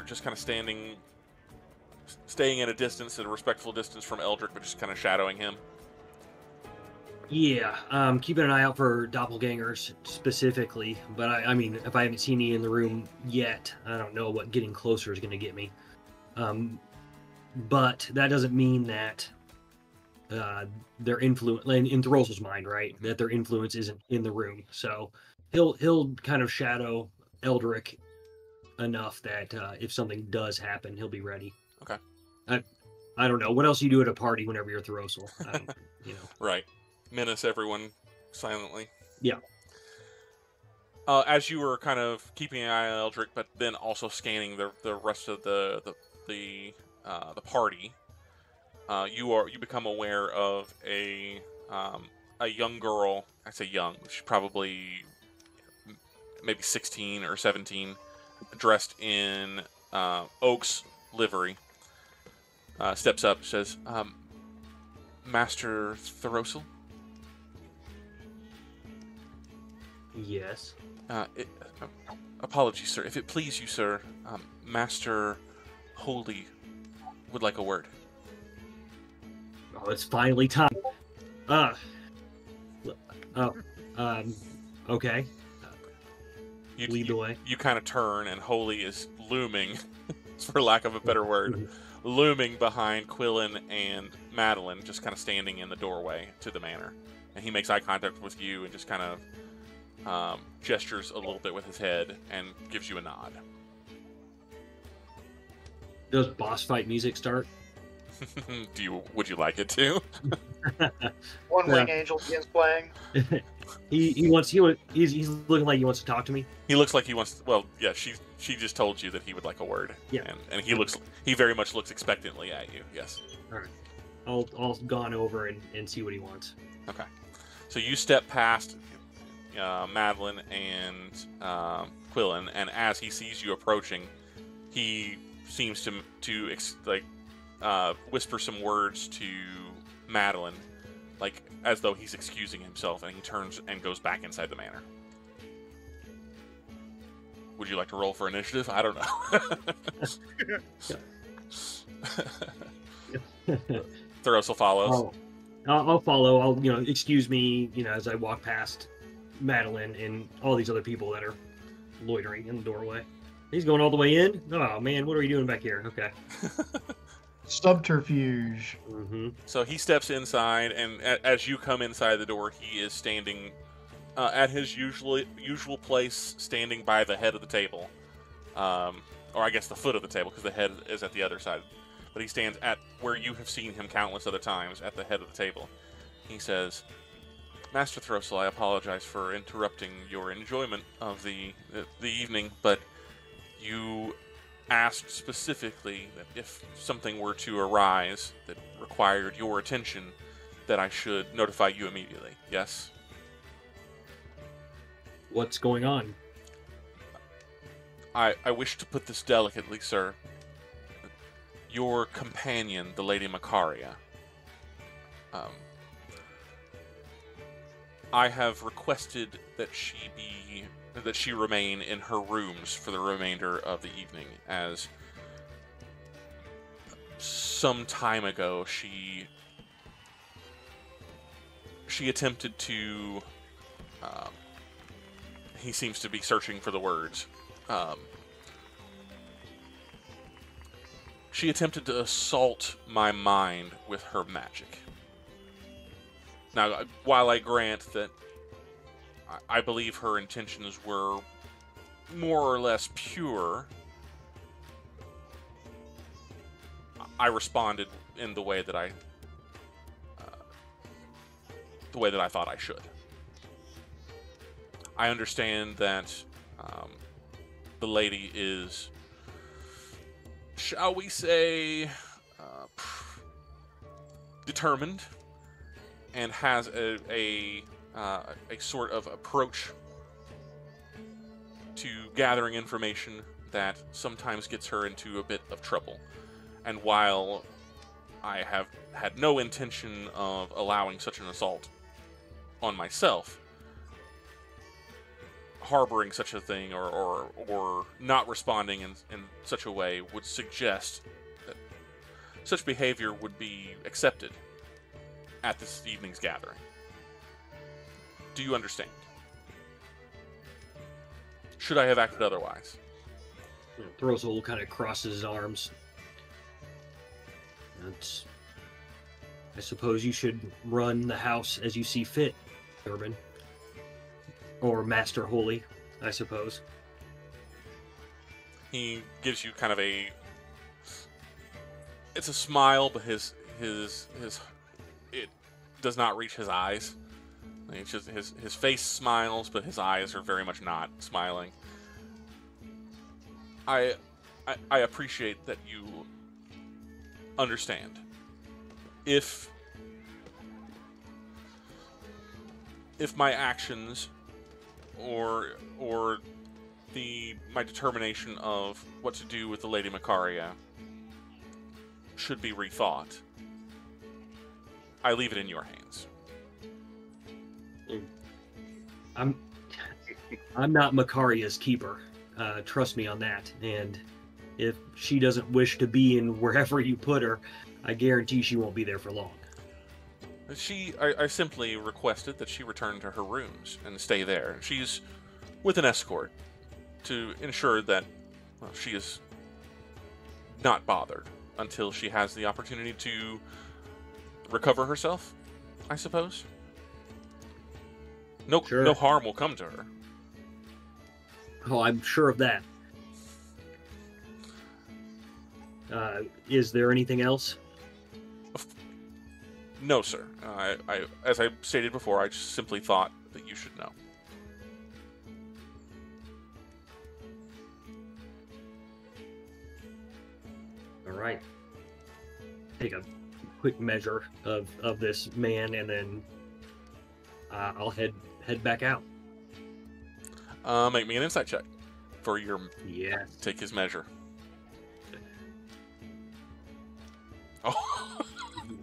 just kind of staying at a distance, at a respectful distance from Eldrick, but just kind of shadowing him. Yeah, keeping an eye out for doppelgangers specifically, but I mean, if I haven't seen any in the room yet, I don't know what getting closer is going to get me. But that doesn't mean that their influence, in thoros'l's mind, right, that their influence isn't in the room. So he'll kind of shadow Eldrick enough that if something does happen, he'll be ready. Okay. I don't know. What else you do at a party whenever you're thoros'l? You know. Right. Menace everyone silently. Yeah. As you were kind of keeping an eye on Eldrick, but then also scanning the rest of the party, you become aware of a young girl. I say young. She's probably maybe 16 or 17, dressed in Oak's livery. Steps up, says, "Master thoros'l?" Yes. Apologies, sir. If it please you, sir, Master Holy would like a word. Oh, it's finally time. Okay. Lead the way. You kind of turn, and Holy is looming, for lack of a better word, looming behind Quillen and Madeline, just kind of standing in the doorway to the manor. And he makes eye contact with you and just kind of gestures a little bit with his head and gives you a nod. Does boss fight music start? Would you like it to? One Wing Angel begins playing. He's looking like he wants to talk to me. He looks like he wants. Well, yeah. She just told you that he would like a word. Yeah. And he very much looks expectantly at you. Yes. All right. I'll gone over and see what he wants. Okay. So you step past Madeline and Quillen, and as he sees you approaching, he seems to whisper some words to Madeline, like as though he's excusing himself, and he turns and goes back inside the manor. Would you like to roll for initiative? I don't know. thoros'l follows. I'll follow. I'll excuse me, as I walk past Madeline and all these other people that are loitering in the doorway. He's going all the way in? Oh man, what are you doing back here? Okay. Subterfuge. Mm-hmm. So he steps inside, and as you come inside the door, he is standing at his usual place, standing by the head of the table, or I guess the foot of the table, because the head is at the other side. But he stands at where you have seen him countless other times, at the head of the table. He says, "Master thoros'l, I apologize for interrupting your enjoyment of the evening, but you asked specifically that if something were to arise that required your attention, that I should notify you immediately. Yes?" What's going on? I wish to put this delicately, sir. Your companion, the Lady Macaria, I have requested that she remain in her rooms for the remainder of the evening, as some time ago she attempted to he seems to be searching for the words. She attempted to assault my mind with her magic. Now, while I grant that I believe her intentions were more or less pure, I responded in the way that I thought I should. I understand that the lady is, shall we say, determined, and has a sort of approach to gathering information that sometimes gets her into a bit of trouble. And while I have had no intention of allowing such an assault on myself, harboring such a thing or not responding in such a way would suggest that such behavior would be accepted at this evening's gathering. Do you understand? Should I have acted otherwise? thoros'l kind of crosses his arms. I suppose you should run the house as you see fit, Urban. Or Master Holy, I suppose. He gives you kind of it's a smile, but it does not reach his eyes. It's just his face smiles, but his eyes are very much not smiling. I appreciate that you understand. If my actions or my determination of what to do with the Lady Macaria should be rethought, I leave it in your hands. I'm not Macaria's keeper. Trust me on that. And if she doesn't wish to be in wherever you put her, I guarantee she won't be there for long. I simply requested that she return to her rooms and stay there. She's with an escort to ensure that she is not bothered until she has the opportunity to recover herself, I suppose. No harm will come to her. Oh, I'm sure of that. Is there anything else? No, sir. As I stated before, I just simply thought that you should know. All right. Take a quick measure of this man, and then I'll head back out. Make me an insight check for your... Yes. Take his measure. Oh.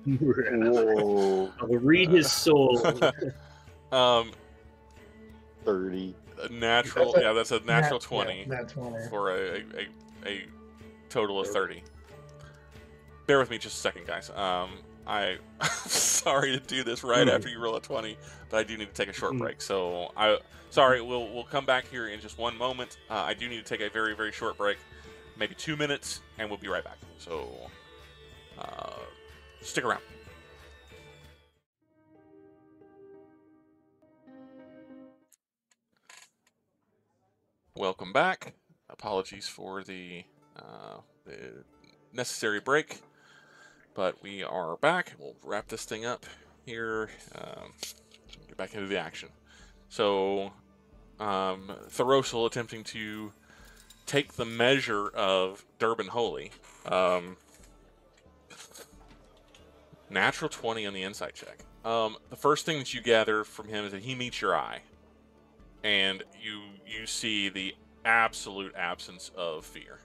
Whoa. I'll read his soul. 30. Natural, that's a natural 20. Nat 20. For a total of 30. Bear with me just a second, guys. I'm sorry to do this right after you roll a 20, but I do need to take a short break. So sorry, we'll come back here in just one moment. I do need to take a very, very short break, maybe 2 minutes, and we'll be right back. So stick around. Welcome back. Apologies for the necessary break, but we are back. We'll wrap this thing up here. Get back into the action. So, thoros'l attempting to take the measure of Durban Holy. Natural 20 on the insight check. The first thing that you gather from him is that he meets your eye, and you see the absolute absence of fear.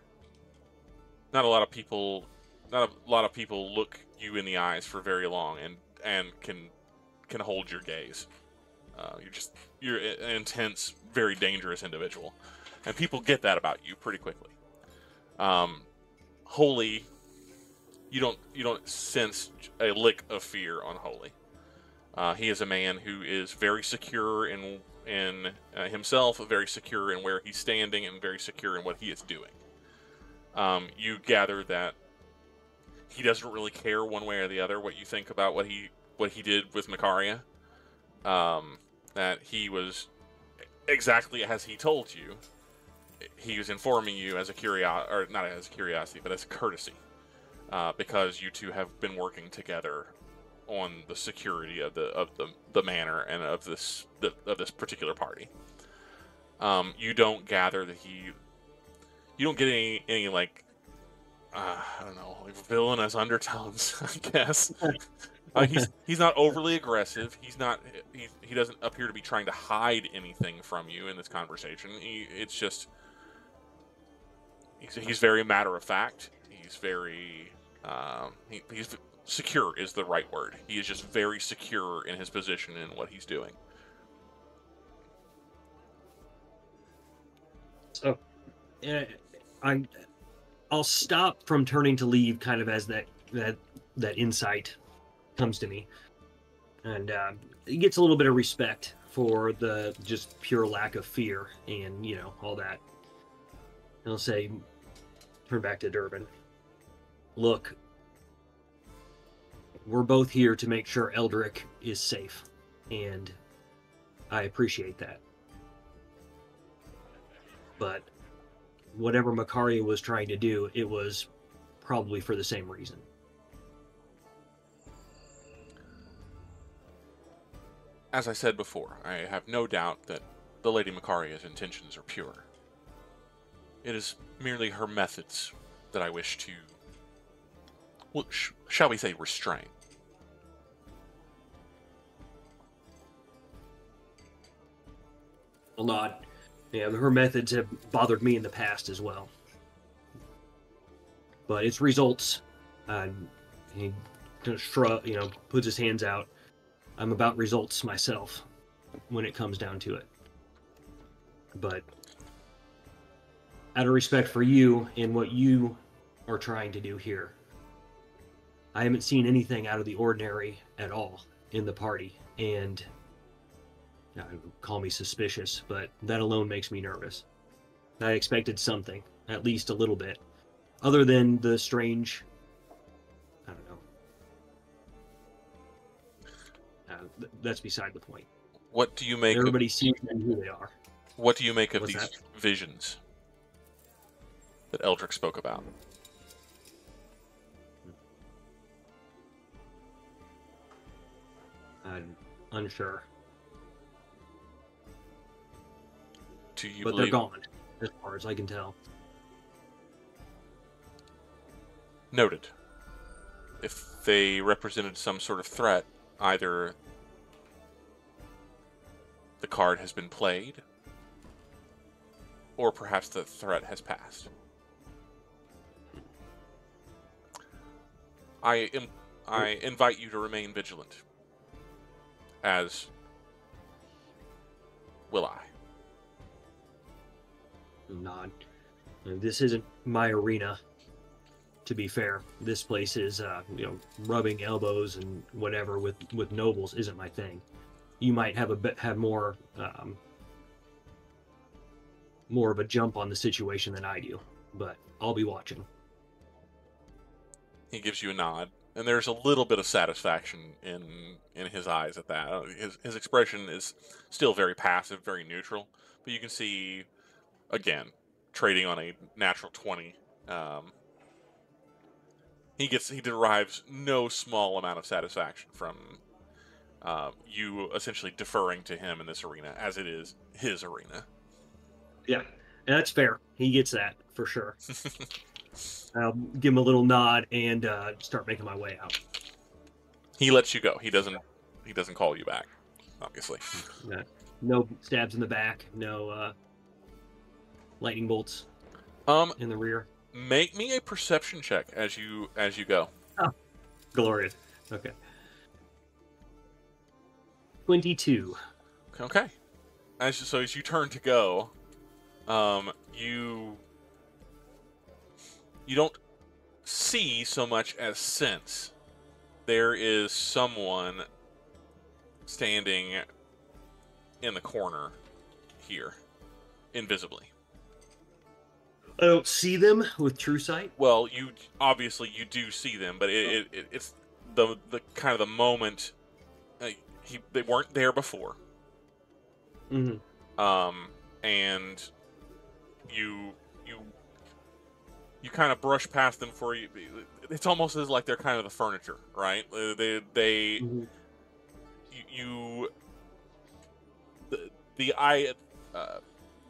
Not a lot of people look you in the eyes for very long and can hold your gaze. You're an intense, very dangerous individual, and people get that about you pretty quickly. Holy, you don't sense a lick of fear on Holy. He is a man who is very secure in himself, very secure in where he's standing, and very secure in what he is doing. You gather that he doesn't really care one way or the other what you think about what he did with Macaria. That he was exactly as he told you. He was informing you as a not as a curiosity, but as a courtesy, because you two have been working together on the security of the manor and of this particular party. You don't gather that you don't get any like I don't know, like villainous undertones, I guess. He's not overly aggressive. He doesn't appear to be trying to hide anything from you in this conversation. It's just he's very matter of fact. He's very he's secure is the right word. He is just very secure in his position and what he's doing. So, I'll stop from turning to leave kind of as that insight comes to me, and it gets a little bit of respect for the just pure lack of fear and all that. And I'll say, turn back to Durban. Look, we're both here to make sure Eldrick is safe, and I appreciate that. But whatever Makaria was trying to do, it was probably for the same reason. As I said before, I have no doubt that the Lady Makaria's intentions are pure. It is merely her methods that I wish to, well, shall we say, restrain. A lot. Yeah, her methods have bothered me in the past as well. But its results, he kind of puts his hands out. I'm about results myself when it comes down to it. But out of respect for you and what you are trying to do here, I haven't seen anything out of the ordinary at all in the party, and call me suspicious, but that alone makes me nervous. I expected something, at least a little bit, other than the strange, I don't know. That's beside the point. What do you make? Everybody sees who they are. What do you make of What's these that? visions that Eldrick spoke about? I'm unsure. Do you But believe? they're gone, as far as I can tell. Noted. If they represented some sort of threat, either the card has been played, or perhaps the threat has passed. I invite you to remain vigilant, as will I. Nod. This isn't my arena, to be fair. This place is, rubbing elbows and whatever with nobles isn't my thing. You might have more of a jump on the situation than I do, but I'll be watching. He gives you a nod, and there's a little bit of satisfaction in his eyes at that. His expression is still very passive, very neutral, but you can see, again, trading on a natural 20. He derives no small amount of satisfaction from you essentially deferring to him in this arena, as it is his arena. Yeah, and that's fair. He gets that for sure. I'll give him a little nod and start making my way out. He lets you go. He doesn't call you back, obviously. No stabs in the back. No lightning bolts in the rear. Make me a perception check as you go. Oh, glorious. Okay. 22. Okay. As you turn to go, you don't see so much as sense. There is someone standing in the corner here, invisibly. I don't see them with true sight. Well, you do see them, but it's the kind of the moment. They weren't there before. Mm-hmm. And you kind of brush past them for you. It's almost as like they're kind of the furniture, right? Mm-hmm.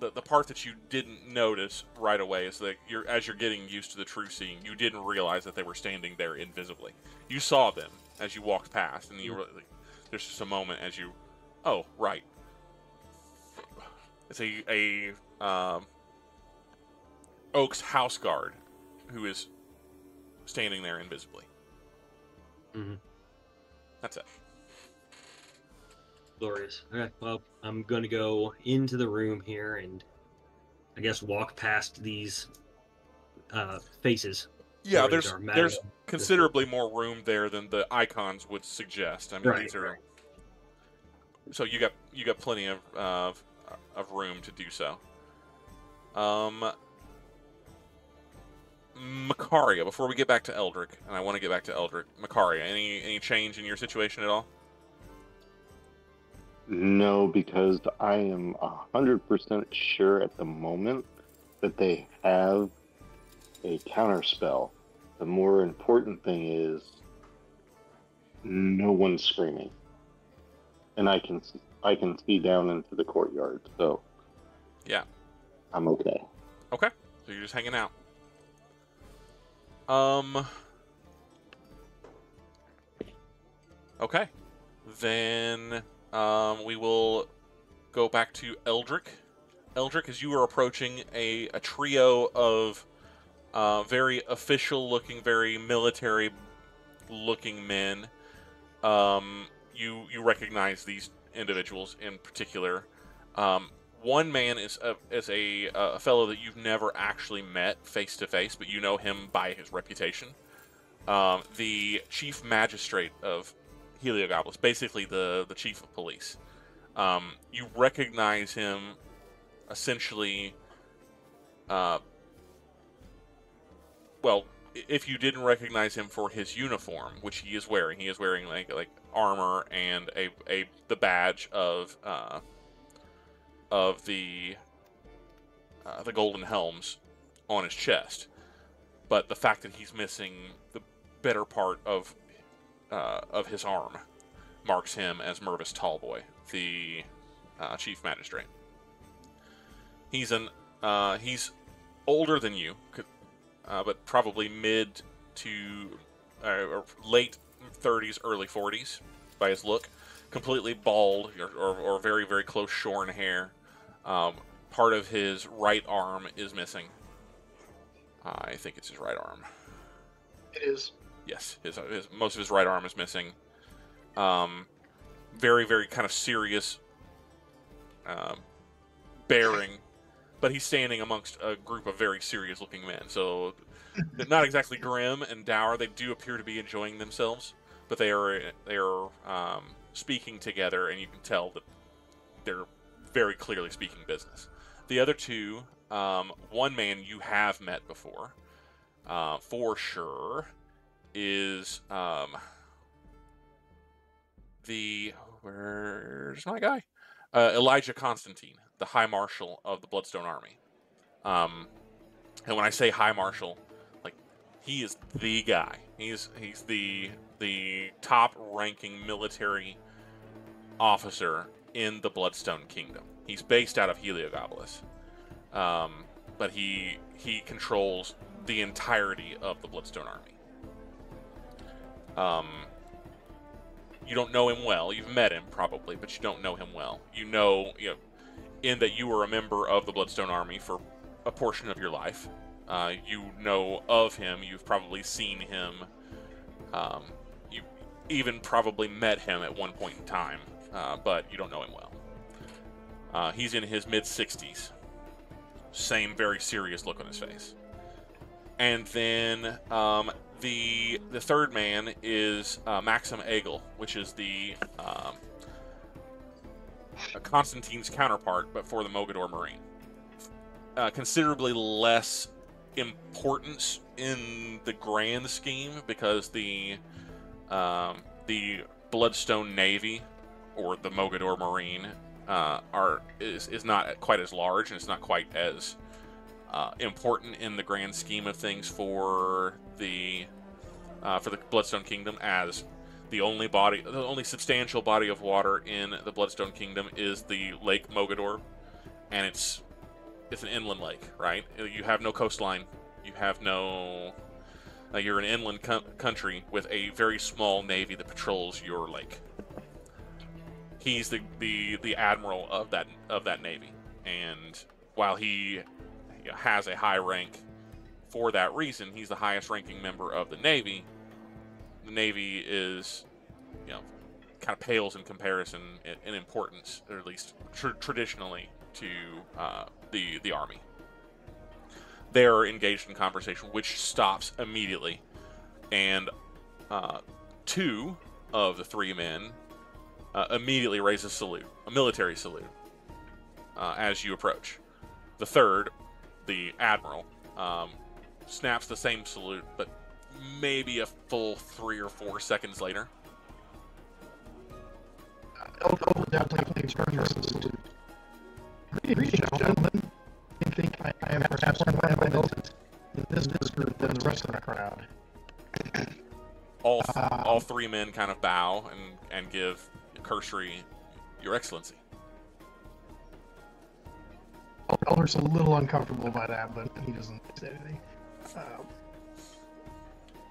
The part that you didn't notice right away is that as you're getting used to the true seeing, you didn't realize that they were standing there invisibly. You saw them as you walked past, and there's just a moment as you, oh right, it's a Oak's house guard who is standing there invisibly. Mm-hmm. That's it. Glorious. Okay, well, I'm going to go into the room here and I guess walk past these faces. Yeah, there's considerably more room there than the icons would suggest. I mean, Right, these are right. so you got plenty of room to do so. Makaria, before we get back to Eldrick, and I want to get back to Eldrick, Makaria, any change in your situation at all? No, because I am 100% sure at the moment that they have a counterspell. The more important thing is no one's screaming, and I can see down into the courtyard, so Yeah. I'm okay. Okay. So you're just hanging out. Okay. Then we will go back to Eldrick. Eldrick, as you are approaching a trio of very official-looking, very military-looking men, you recognize these individuals in particular. One man is a fellow that you've never actually met face-to-face, but you know him by his reputation. The chief magistrate of Heliogopolis, basically the chief of police. You recognize him essentially, well, if you didn't recognize him for his uniform, which he is wearing like armor and the badge of the Golden Helms on his chest. But the fact that he's missing the better part of his arm marks him as Mervis Tallboy, the chief magistrate. He's older than you, but probably mid to or late 30s, early 40s by his look. Completely bald or very, very close shorn hair. Part of his right arm is missing. I think it's his right arm. It is. Yes, most of his right arm is missing. Very, very kind of serious bearing, but he's standing amongst a group of very serious-looking men. So, they're not exactly grim and dour. They do appear to be enjoying themselves, but they are speaking together, and you can tell that they're very clearly speaking business. The other two, one man you have met before, for sure, is where's my guy? Elijah Constantine, the High Marshal of the Bloodstone Army. And when I say High Marshal, like, he is the guy. He's the top-ranking military officer in the Bloodstone Kingdom. He's based out of Heliogopolis, but he controls the entirety of the Bloodstone Army. You don't know him well. You've met him probably, but you don't know him well. You know, in that you were a member of the Bloodstone Army for a portion of your life. You know of him. You've probably seen him. You even probably met him at one point in time, but you don't know him well. He's in his mid-60s. Same very serious look on his face. And then the third man is Maxim Egel, which is the Constantine's counterpart, but for the Mogador Marine. Considerably less importance in the grand scheme because the Bloodstone Navy or the Mogador Marine is not quite as large, and it's not quite as important in the grand scheme of things for the Bloodstone Kingdom, as the only substantial body of water in the Bloodstone Kingdom is the Lake Mogador, and it's an inland lake, right? You have no coastline. You have no. You're an inland country with a very small navy that patrols your lake. He's the admiral of that navy, and while he has a high rank for that reason, he's the highest ranking member of the Navy. The Navy is, kind of pales in comparison in importance, or at least traditionally, to the Army. They're engaged in conversation, which stops immediately, and two of the three men immediately raise a salute, a military salute, as you approach. The third, the Admiral, snaps the same salute, but maybe a full 3 or 4 seconds later. I'll definitely turn your salute. Greetings, gentlemen. I think I have perhaps enlightenment in this group than the rest of the crowd. All three men kind of bow and give cursory, Your Excellency. Eldrick's a little uncomfortable by that, but he doesn't say anything.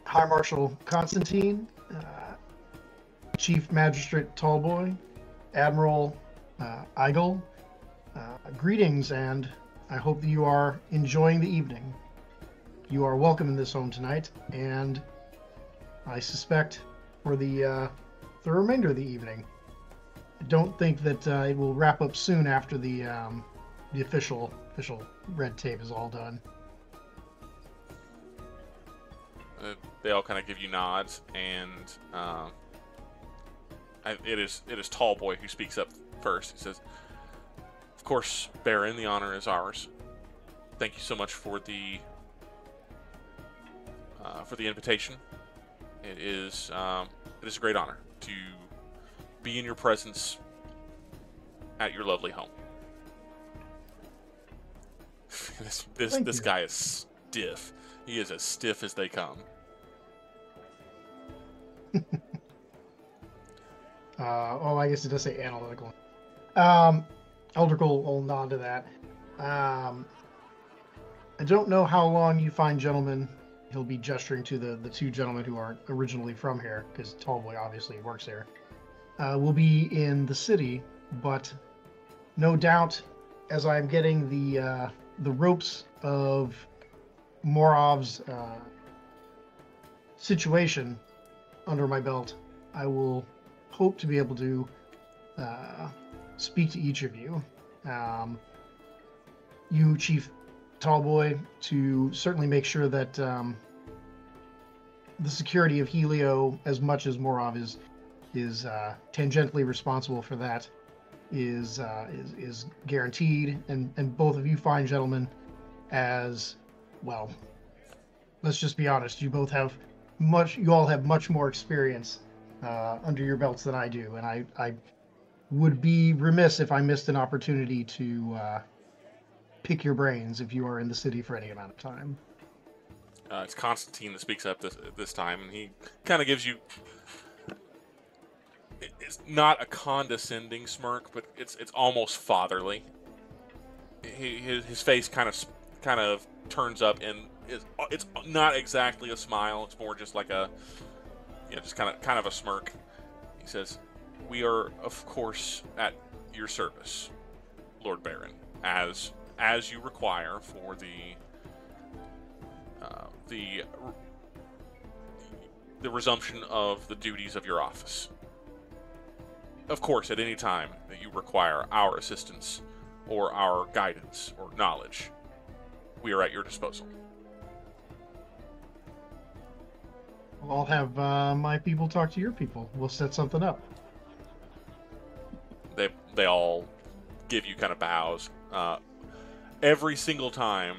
High Marshal Constantine, Chief Magistrate Tallboy, Admiral Eigel, greetings, and I hope that you are enjoying the evening. You are welcome in this home tonight, and I suspect for the remainder of the evening. I don't think that it will wrap up soon after the official red tape is all done. They all kind of give you nods, and it is Tallboy who speaks up first. He says, "Of course, Baron, the honor is ours. Thank you so much for the invitation. It is a great honor to be in your presence at your lovely home." This guy is stiff. He is as stiff as they come. I guess it does say analytical. Eldrick will nod to that. I don't know how long you fine gentlemen, he'll be gesturing to the two gentlemen who aren't originally from here, because Tallboy obviously works here, will be in the city, but no doubt as I'm getting the ropes of Morov's situation under my belt, I will hope to be able to speak to each of you. You, Chief Tallboy, to certainly make sure that the security of Helio, as much as Morov is tangentially responsible for that, is guaranteed, and both of you fine gentlemen, as well, let's just be honest, you all have much more experience under your belts than I do, and I would be remiss if I missed an opportunity to pick your brains if you are in the city for any amount of time. It's Constantine that speaks up this time, and he kind of gives you. It's not a condescending smirk, but it's almost fatherly. His face kind of turns up, and it's not exactly a smile. It's more just like just kind of a smirk. He says, "We are, of course, at your service, Lord Baron, as you require for the resumption of the duties of your office. Of course, at any time that you require our assistance or our guidance or knowledge, we are at your disposal." I'll have my people talk to your people. We'll set something up. They all give you kind of bows. Every single time,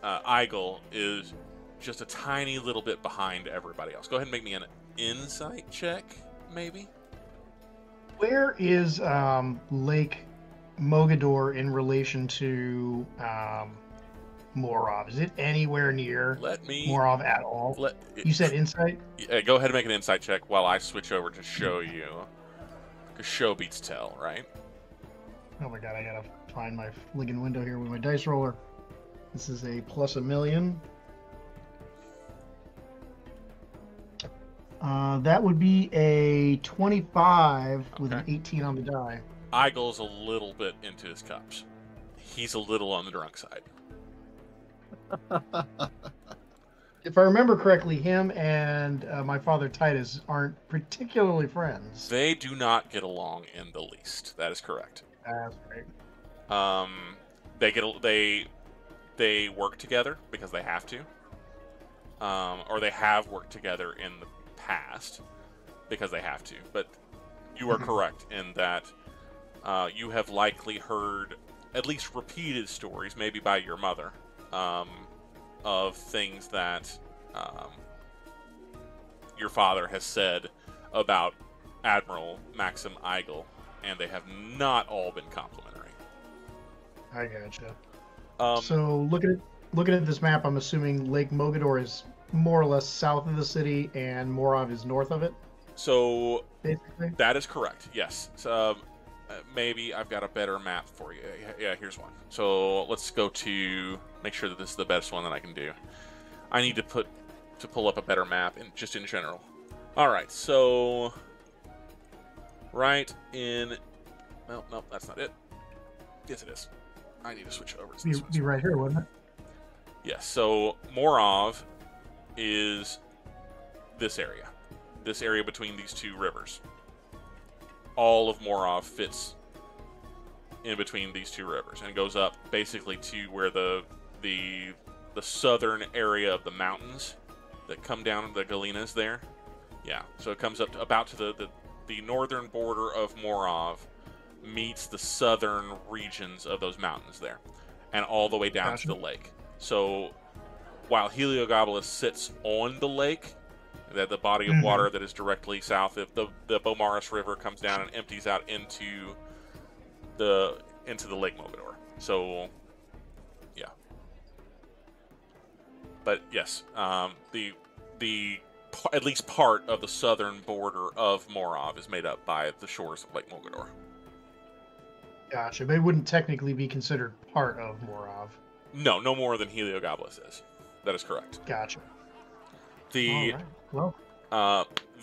Eigel is just a tiny little bit behind everybody else. Go ahead and make me an insight check, maybe. Where is Lake Mogador in relation to Morov? Is it anywhere near Morov at all? You said insight? Yeah, go ahead and make an insight check while I switch over to show you. Because show beats tell, right? Oh my god, I gotta find my fliggin' window here with my dice roller. This is a plus a million. That would be a 25 with an 18 on the die. Eigel's a little bit into his cups. He's a little on the drunk side. If I remember correctly, him and my father Titus aren't particularly friends. They do not get along in the least. That is correct. That's great. They work together because they have to, or they have worked together in the past because they have to. But you are correct in that you have likely heard at least repeated stories, maybe by your mother, of things that your father has said about Admiral Maxim Eigel, and they have not all been complimentary. I gotcha. So looking looking at this map, I'm assuming Lake Mogador is more or less south of the city, and Morov is north of it. So Basically, that is correct. Yes. So, maybe I've got a better map for you. Yeah, here's one. So let's go to make sure that this is the best one that I can do. I need to pull up a better map, just in general. All right. So right in. Well, no, that's not it. Yes, it is. I need to switch over to this one. be right here, wouldn't it? Yes. So Morov is this area. This area between these two rivers. All of Morov fits in between these two rivers and goes up basically to where the southern area of the mountains that come down the Galenas there. Yeah, so it comes up to about to the northern border of Morov, meets the southern regions of those mountains there, and all the way down to the lake. So while Heliogabalus sits on the lake, that the body of water that is directly south of the Beaumaris River comes down and empties out into the Lake Mogador. So, yeah. But yes, the at least part of the southern border of Morov is made up by the shores of Lake Mogador. Gotcha. They wouldn't technically be considered part of Morov. No more than Heliogabalus is. That is correct. Gotcha. The All right. Well,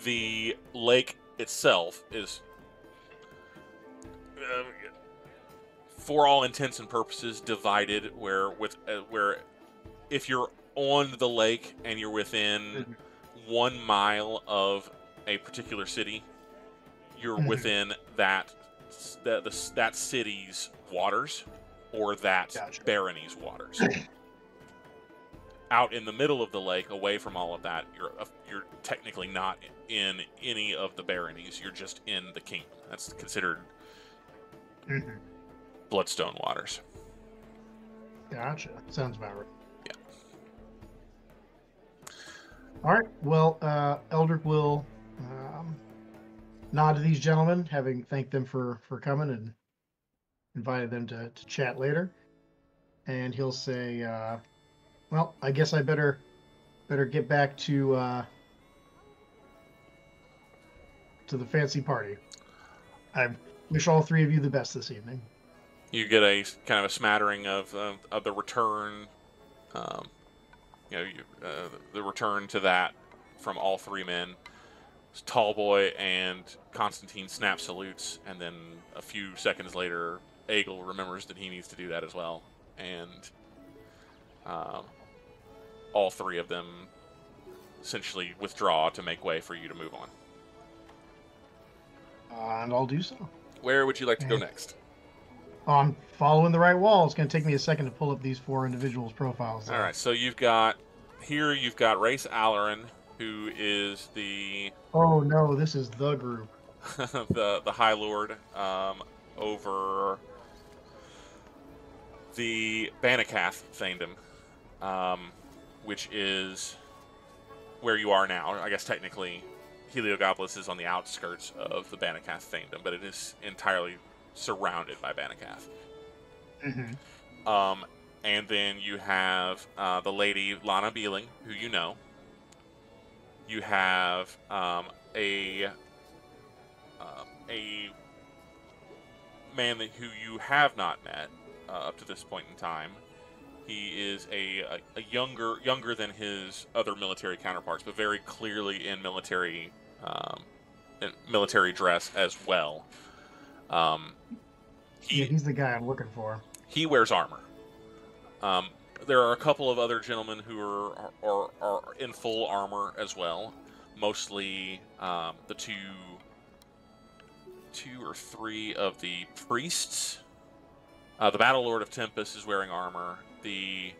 the lake itself is, for all intents and purposes, divided. Where if you're on the lake and you're within 1 mile of a particular city, you're within that city's waters or that barony's waters. Out in the middle of the lake, away from all of that, you're technically not in any of the baronies. You're just in the kingdom. That's considered Bloodstone waters. Gotcha. Sounds about right. Yeah. All right. Well, Eldrick will nod to these gentlemen, having thanked them for coming and invited them to chat later. And he'll say, well, I guess I better get back to the fancy party. I wish all three of you the best this evening. You get a kind of a smattering of the return, the return to that from all three men. Tallboy and Constantine snap salutes, and then a few seconds later, Egil remembers that he needs to do that as well, and all three of them essentially withdraw to make way for you to move on. And I'll do so. Where would you like to go next? I'm following the right wall. It's going to take me a second to pull up these four individuals' profiles. All right, so you've got Race Alarin, who is the... Oh no, this is the group. the High Lord over the Banakath Thaindom, which is where you are now. I guess technically Heliogabalus is on the outskirts of the Banakath Thaindom, but it is entirely surrounded by Banakath. And then you have the lady Lana Beeling, who you know. You have a man who you have not met up to this point in time. He is a younger than his other military counterparts, but very clearly in military dress as well. He's the guy I'm looking for. He wears armor. There are a couple of other gentlemen who are in full armor as well. Mostly the two or three of the priests. The Battle Lord of Tempest is wearing armor. The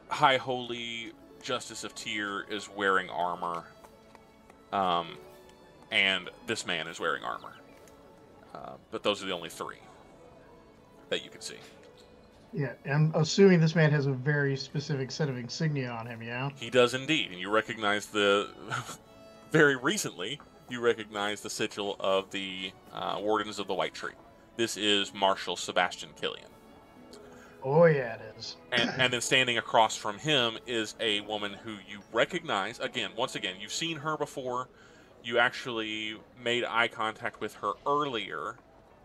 High Holy Justice of Tyr is wearing armor. And this man is wearing armor. But those are the only three that you can see. Yeah, I'm assuming this man has a very specific set of insignia on him, yeah? He does indeed, and you recognize very recently, you recognize the sigil of the Wardens of the White Tree. This is Marshal Sebastian Killian. Oh yeah, it is. And then standing across from him is a woman who you recognize. Once again, you've seen her before. You actually made eye contact with her earlier,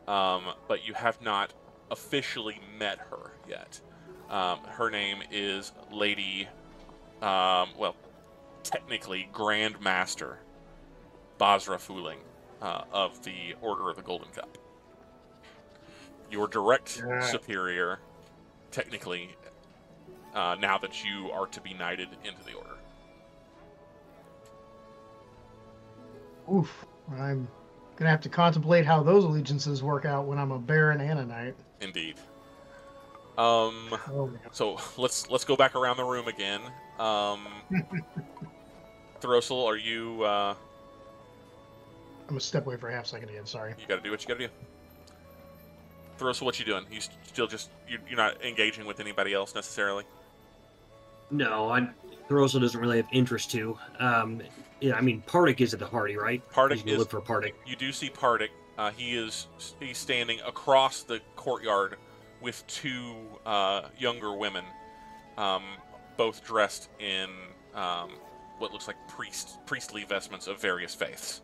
but you have not officially met her yet. Her name is Lady, technically Grand Master Basra Fuling of the Order of the Golden Cup. Your direct superior, technically, now that you are to be knighted into the order. Oof. I'm gonna have to contemplate how those allegiances work out when I'm a baron and a knight. Indeed. Oh, man. So let's go back around the room again. thoros'l, are you? I'm gonna step away for a half second again. Sorry. You got to do what you got to do. thoros'l, what you doing? You still just you're not engaging with anybody else necessarily. No, thoros'l doesn't really have interest to. Yeah, I mean, Pardik is at the party, right? Pardik is. Look for Pardik. You do see Pardik. He's standing across the courtyard with two younger women, both dressed in what looks like priestly vestments of various faiths.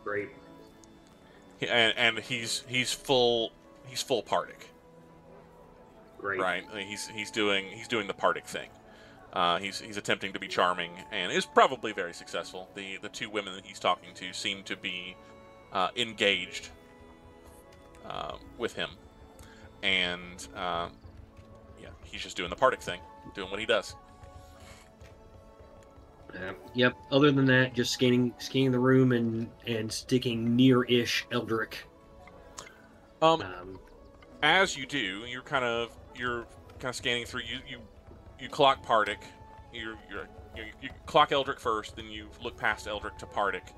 Great. And he's full Pardik. Great. Right. He's doing the Pardik thing. He's attempting to be charming and is probably very successful. The two women that he's talking to seem to be engaged with him, and he's just doing the Pardik thing, doing what he does. Yep. Other than that, just scanning the room and sticking near-ish Eldrick. As you do, you're kind of scanning through. You clock Pardik. You clock Eldrick first, then you look past Eldrick to Pardik,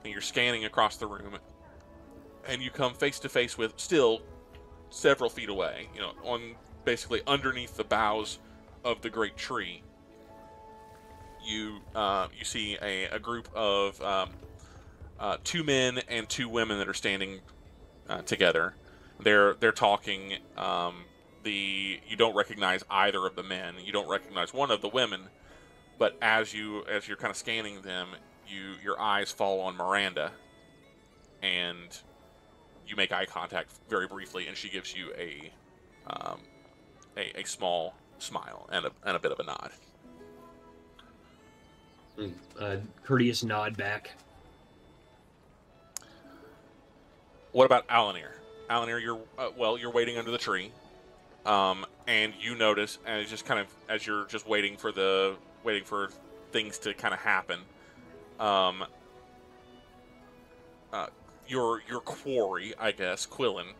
and you're scanning across the room, and you come face to face with, still several feet away, on basically underneath the boughs of the great tree. You see a group of two men and two women that are standing together. They're talking. You don't recognize either of the men. You don't recognize one of the women, but as you're kind of scanning them, your eyes fall on Miranda, and you make eye contact very briefly, and she gives you a small smile and a bit of a nod. A courteous nod back. What about Alanir? Alanir, you're waiting under the tree, and you notice, as you're just waiting for things to kind of happen, your quarry, I guess, Quillen,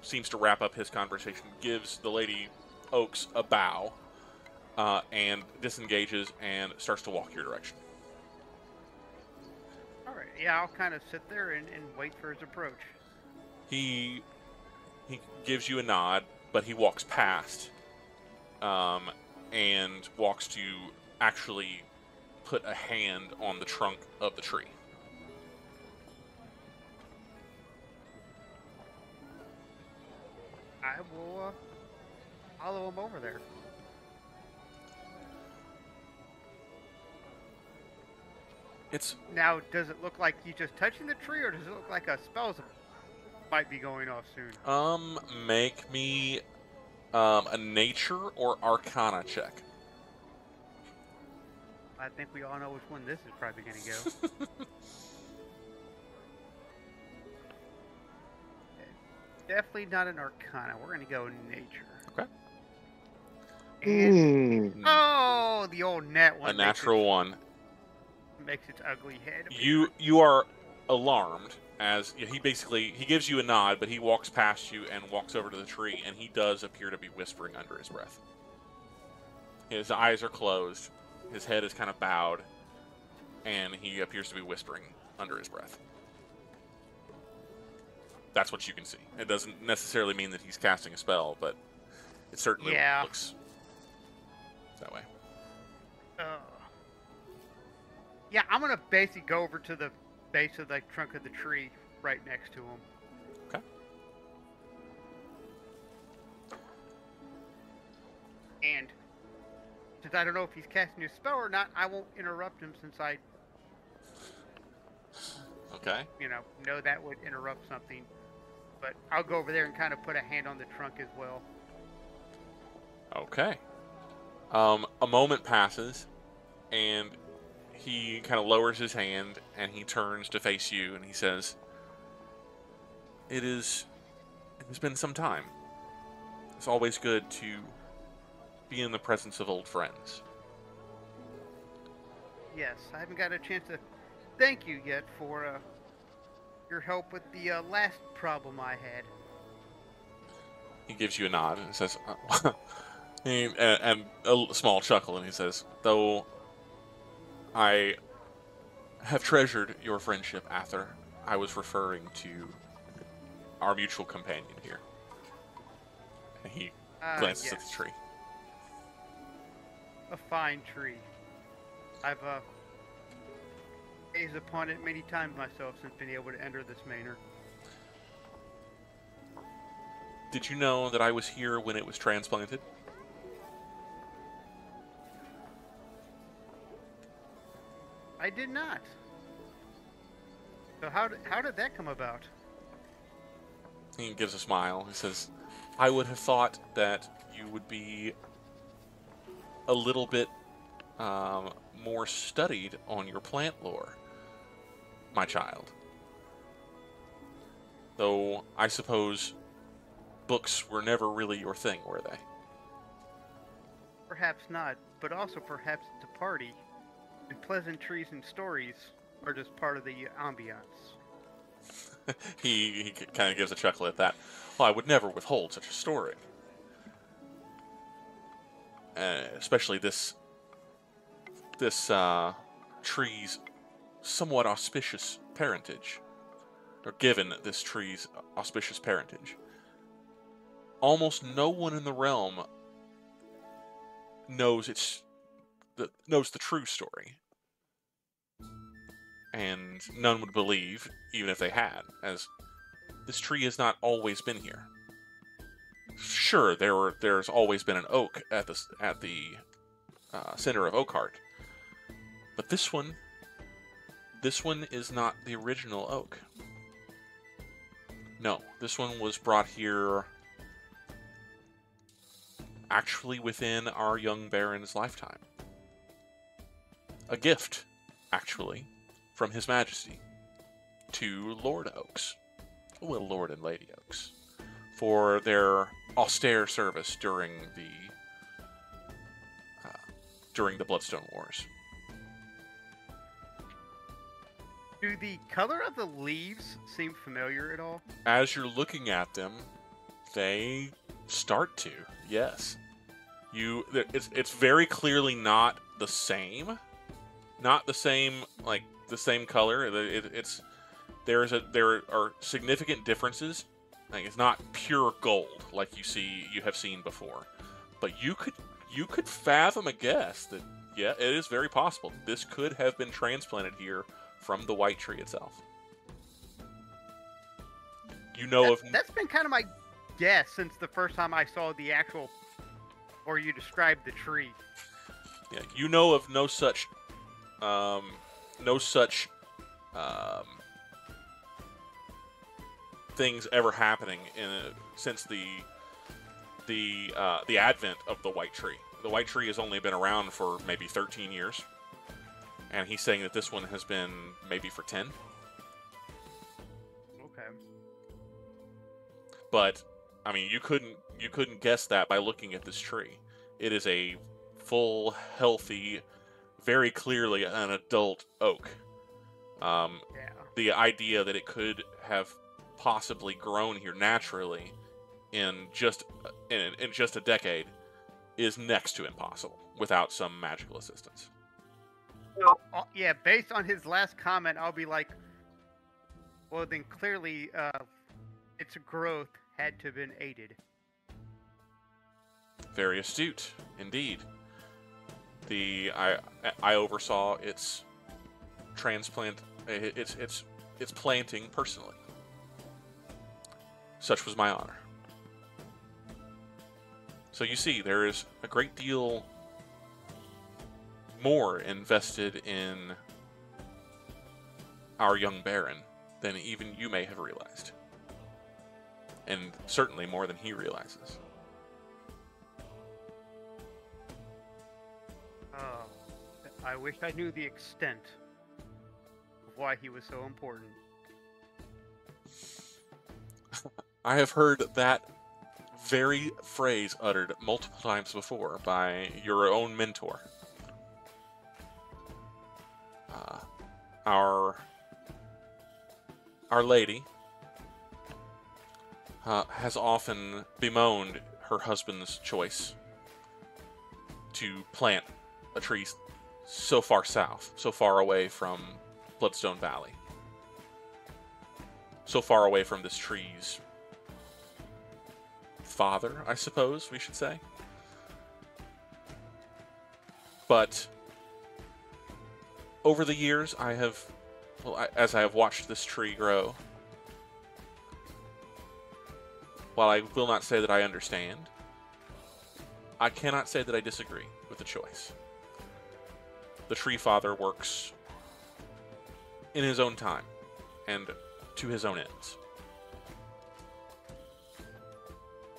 seems to wrap up his conversation, gives the Lady Oaks a bow, and disengages and starts to walk your direction. All right, yeah, I'll kind of sit there and wait for his approach. He gives you a nod, but he walks past, and walks to actually put a hand on the trunk of the tree. I will follow him over there. Now, does it look like you just touching the tree, or does it look like a spell might be going off soon? Make me a nature or arcana check. I think we all know which one this is probably going to go. Definitely not an arcana. We're going to go nature. Okay. And the old net one. A natural one. Makes its ugly head. You are alarmed as he gives you a nod, but he walks past you and walks over to the tree, and he does appear to be whispering under his breath. His eyes are closed, his head is kind of bowed, and he appears to be whispering under his breath. That's what you can see. It doesn't necessarily mean that he's casting a spell, but it certainly looks that way. Yeah, I'm going to basically go over to the base of the trunk of the tree right next to him. Okay. And since I don't know if he's casting a spell or not, I won't interrupt him since I, Okay. know that would interrupt something. But I'll go over there and kind of put a hand on the trunk as well. Okay. A moment passes, and he kind of lowers his hand, and he turns to face you, and he says, It has been some time. It's always good to be in the presence of old friends. Yes, I haven't got a chance to thank you yet for your help with the last problem I had. He gives you a nod and says, and a small chuckle, and he says, Though I have treasured your friendship, Ather, I was referring to our mutual companion here. And he glances at the tree. A fine tree. I've gazed upon it many times myself since being able to enter this manor. Did you know that I was here when it was transplanted? I did not. So how did that come about? He gives a smile. He says, I would have thought that you would be a little bit more studied on your plant lore, my child. Though, I suppose books were never really your thing, were they? Perhaps not, but also perhaps it's a party, and pleasantries and stories are just part of the ambiance. he kind of gives a chuckle at that. Well, I would never withhold such a story. Especially this tree's somewhat auspicious parentage, or given this tree's auspicious parentage. Almost no one in the realm knows knows the true story, and none would believe, even if they had, as this tree has not always been here. Sure, there's always been an oak at the center of Oakheart, but this one is not the original oak. No, this one was brought here actually within our young Baron's lifetime. A gift, actually, from His Majesty to Lord Oaks, well, Lord and Lady Oaks, for their austere service during the Bloodstone Wars. Do the color of the leaves seem familiar at all? As you're looking at them, they start to, yes. It's very clearly not the same. Not the same, like, the same color. There are significant differences. Like, it's not pure gold like you have seen before. But you could fathom a guess that, yeah, it is very possible. This could have been transplanted here from the white tree itself. That's been kind of my guess since the first time I saw the actual, or you described the tree. Yeah, you know of no such things ever happening since the advent of the white tree. The white tree has only been around for maybe 13 years, and he's saying that this one has been maybe for 10. Okay. But I mean, you couldn't guess that by looking at this tree. It is a full, healthy, very clearly an adult oak. Yeah. The idea that it could have possibly grown here naturally in just a decade is next to impossible without some magical assistance. Well, yeah, based on his last comment, I'll be like, well, then clearly its growth had to have been aided. Very astute, indeed. I oversaw its transplant, its planting personally. such was my honor. So you see, there is a great deal more invested in our young Baron than even you may have realized. And certainly more than he realizes. I wish I knew the extent of why he was so important. I have heard that very phrase uttered multiple times before by your own mentor. Our lady has often bemoaned her husband's choice to plant a tree so far south, so far away from Bloodstone Valley, so far away from this tree's father, I suppose we should say. But over the years, as I have watched this tree grow, while I will not say that I understand, I cannot say that I disagree with the choice. The Tree Father works in his own time and to his own ends.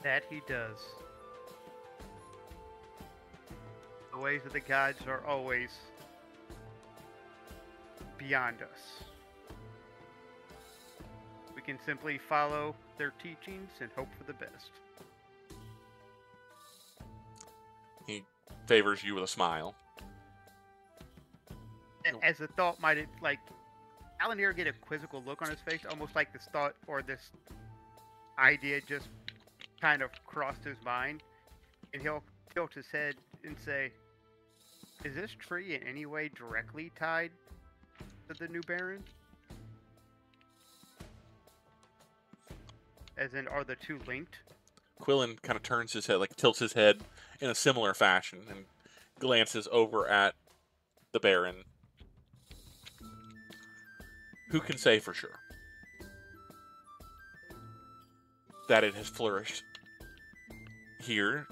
That he does. The ways of the gods are always beyond us. We can simply follow their teachings and hope for the best. He favors you with a smile. As a thought might it, like, Alanir get a quizzical look on his face, almost like this thought or this idea just kind of crossed his mind, and he'll tilt his head and say, is this tree in any way directly tied to the new Baron? As in, are the two linked? Quillen kind of turns his head, like tilts his head in a similar fashion, and glances over at the Baron. Who can say for sure that it has flourished here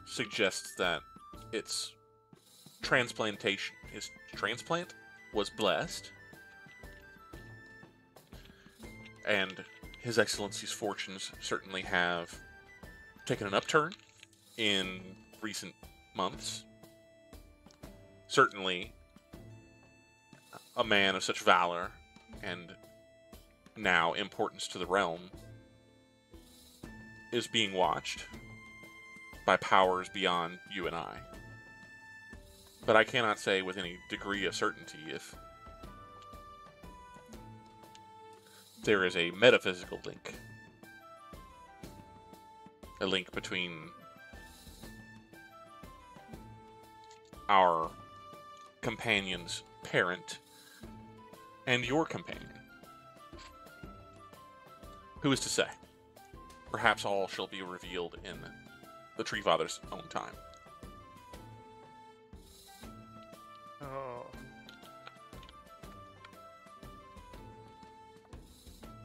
suggests that its transplantation, his transplant, was blessed, and His Excellency's fortunes certainly have taken an upturn in recent months. Certainly, a man of such valor and now importance to the realm is being watched by powers beyond you and I. But I cannot say with any degree of certainty if there is a metaphysical link. A link between our companion's parent and your companion. Who is to say? Perhaps all shall be revealed in the Tree Father's own time. Oh.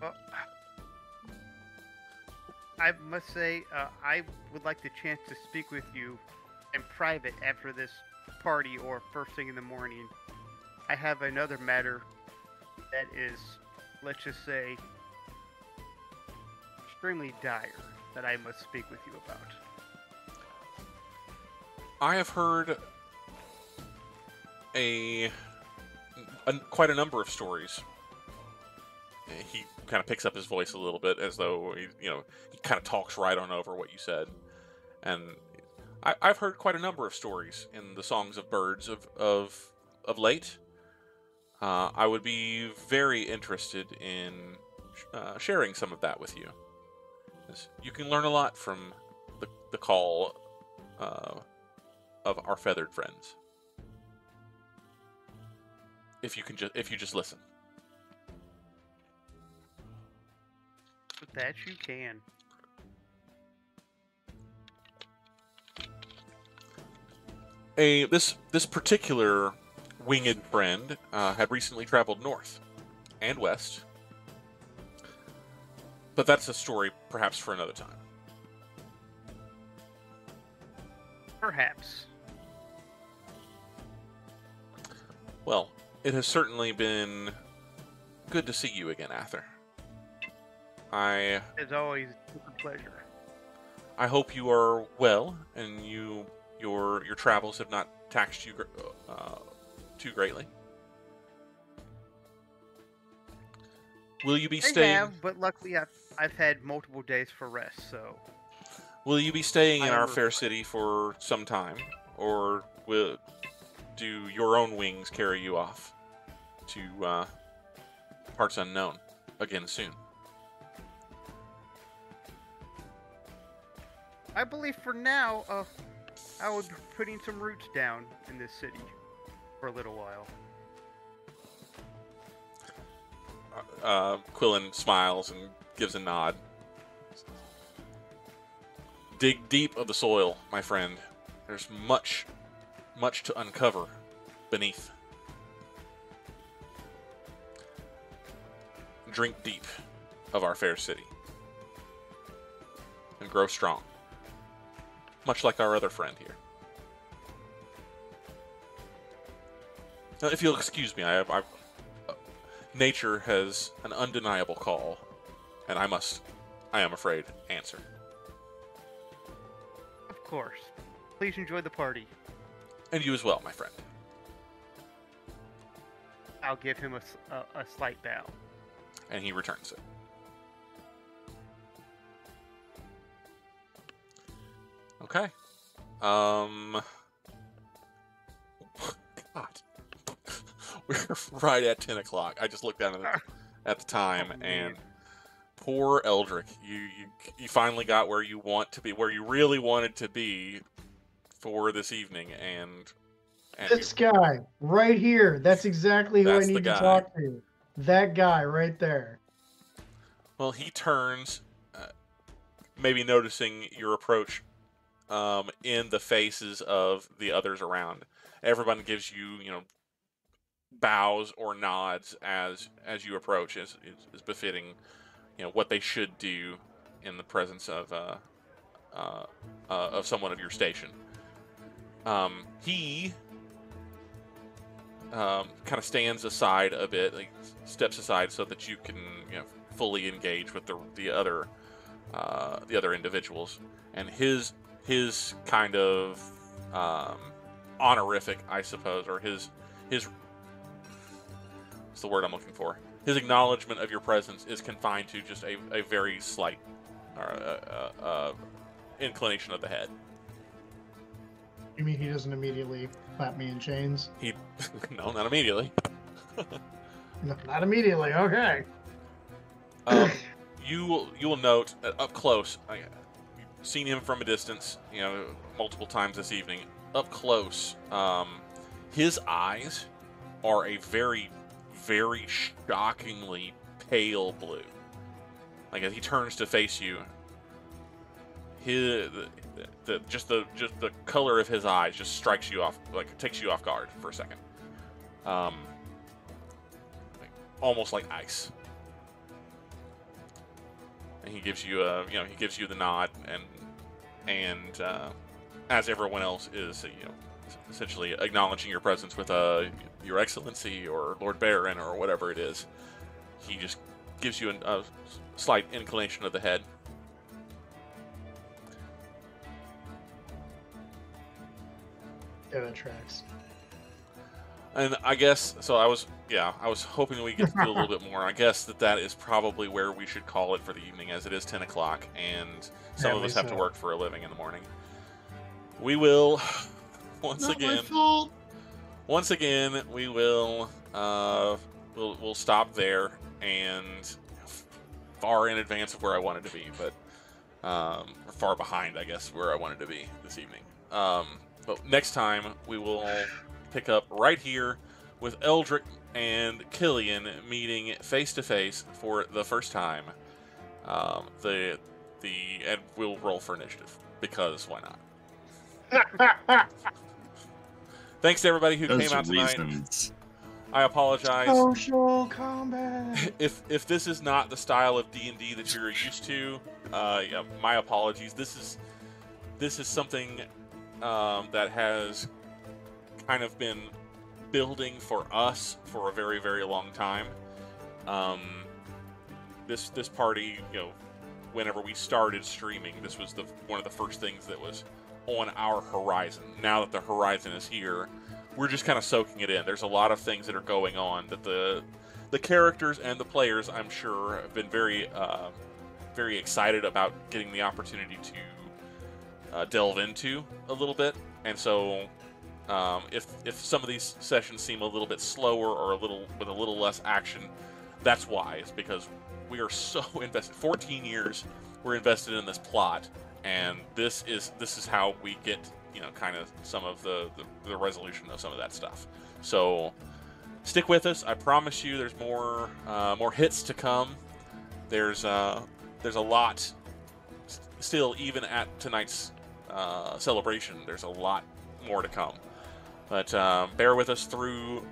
Well, I must say, I would like the chance to speak with you in private after this party or first thing in the morning. I have another matter that is, let's just say, extremely dire that I must speak with you about. I have heard quite a number of stories. He kind of picks up his voice a little bit as though he kind of talks right on over what you said. And I've heard quite a number of stories in the songs of birds of late. I would be very interested in sharing some of that with you. You can learn a lot from the call of our feathered friends. If you just listen. That you can. This particular winged friend had recently traveled north and west But that's a story perhaps for another time. Perhaps. Well, it has certainly been good to see you again, Arthur. It's always a pleasure. I hope you are well, and your travels have not taxed you too greatly. Will you be They staying? have, but luckily I've had multiple days for rest, so. Will you be staying in I our will- fair city for some time, or do your own wings carry you off to parts unknown again soon? I believe for now, I will be putting some roots down in this city for a little while. Quillen smiles and gives a nod. Dig deep of the soil, my friend. There's much to uncover beneath. Drink deep of our fair city. And grow strong. Much like our other friend here. Now, if you'll excuse me, nature has an undeniable call, and I am afraid, answer. Of course. Please enjoy the party. And you as well, my friend. I'll give him a slight bow. And he returns it. Okay. God. We're right at 10 o'clock. I just looked down at the time, and poor Eldrick, you finally got where you want to be, where you really wanted to be for this evening, and This guy right here. That's exactly who I That's the need to guy. talk to. That guy right there. well, he turns, maybe noticing your approach in the faces of the others around. Everyone gives you, bows or nods as you approach, is befitting, what they should do in the presence of someone of your station. He kind of stands aside a bit, like steps aside so that you can fully engage with the other individuals, and his kind of honorific, I suppose, or his what's the word I'm looking for? His acknowledgement of your presence is confined to just a very slight inclination of the head. You mean he doesn't immediately clap me in chains? No, not immediately. No, not immediately. Okay. You will note that up close. You've seen him from a distance, multiple times this evening. Up close, his eyes are a very, very shockingly pale blue. Like as he turns to face you, just the color of his eyes just strikes you off, like it takes you off guard for a second. Almost like ice. And he gives you the nod, and as everyone else is, essentially acknowledging your presence with Your Excellency or Lord Baron or whatever it is. He just gives you a slight inclination of the head. Yeah, that tracks. And I guess so. I was hoping we could do a little bit more. I guess that is probably where we should call it for the evening, as it is 10 o'clock, and some of us have to work for a living in the morning. We will once again, we will we'll stop there, and far in advance of where I wanted to be, but far behind, I guess, where I wanted to be this evening. But next time we will pick up right here with Eldrick and Killian meeting face to face for the first time. And we'll roll for initiative, because why not? Thanks to everybody who Those came out tonight. reasons. I apologize. Social combat. If this is not the style of D&D that you're used to, yeah, my apologies. This is something that has kind of been building for us for a very, very long time. This party, whenever we started streaming, this was one of the first things that was on our horizon. Now that the horizon is here, we're just kind of soaking it in. There's a lot of things that are going on that the characters and the players, I'm sure, have been very very excited about getting the opportunity to delve into a little bit. And so if some of these sessions seem a little bit slower or with a little less action, that's why. It's because we are so invested. 14 years we're invested in this plot, and this is how we get kind of some of the resolution of some of that stuff. So stick with us. I promise you, there's more hits to come. There's a lot still, even at tonight's celebration. There's a lot more to come. But bear with us through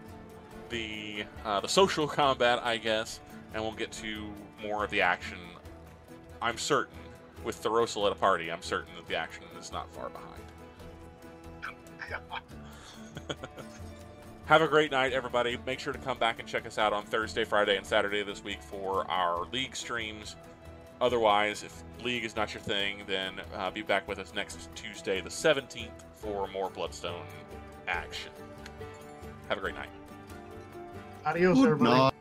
the social combat, I guess, and we'll get to more of the action. I'm certain, with thoros'l at a party, I'm certain that the action is not far behind. Have a great night, everybody. Make sure to come back and check us out on Thursday, Friday, and Saturday this week for our League streams. Otherwise, if League is not your thing, then be back with us next Tuesday, the 17th, for more Bloodstone action. Have a great night. Adios, everybody.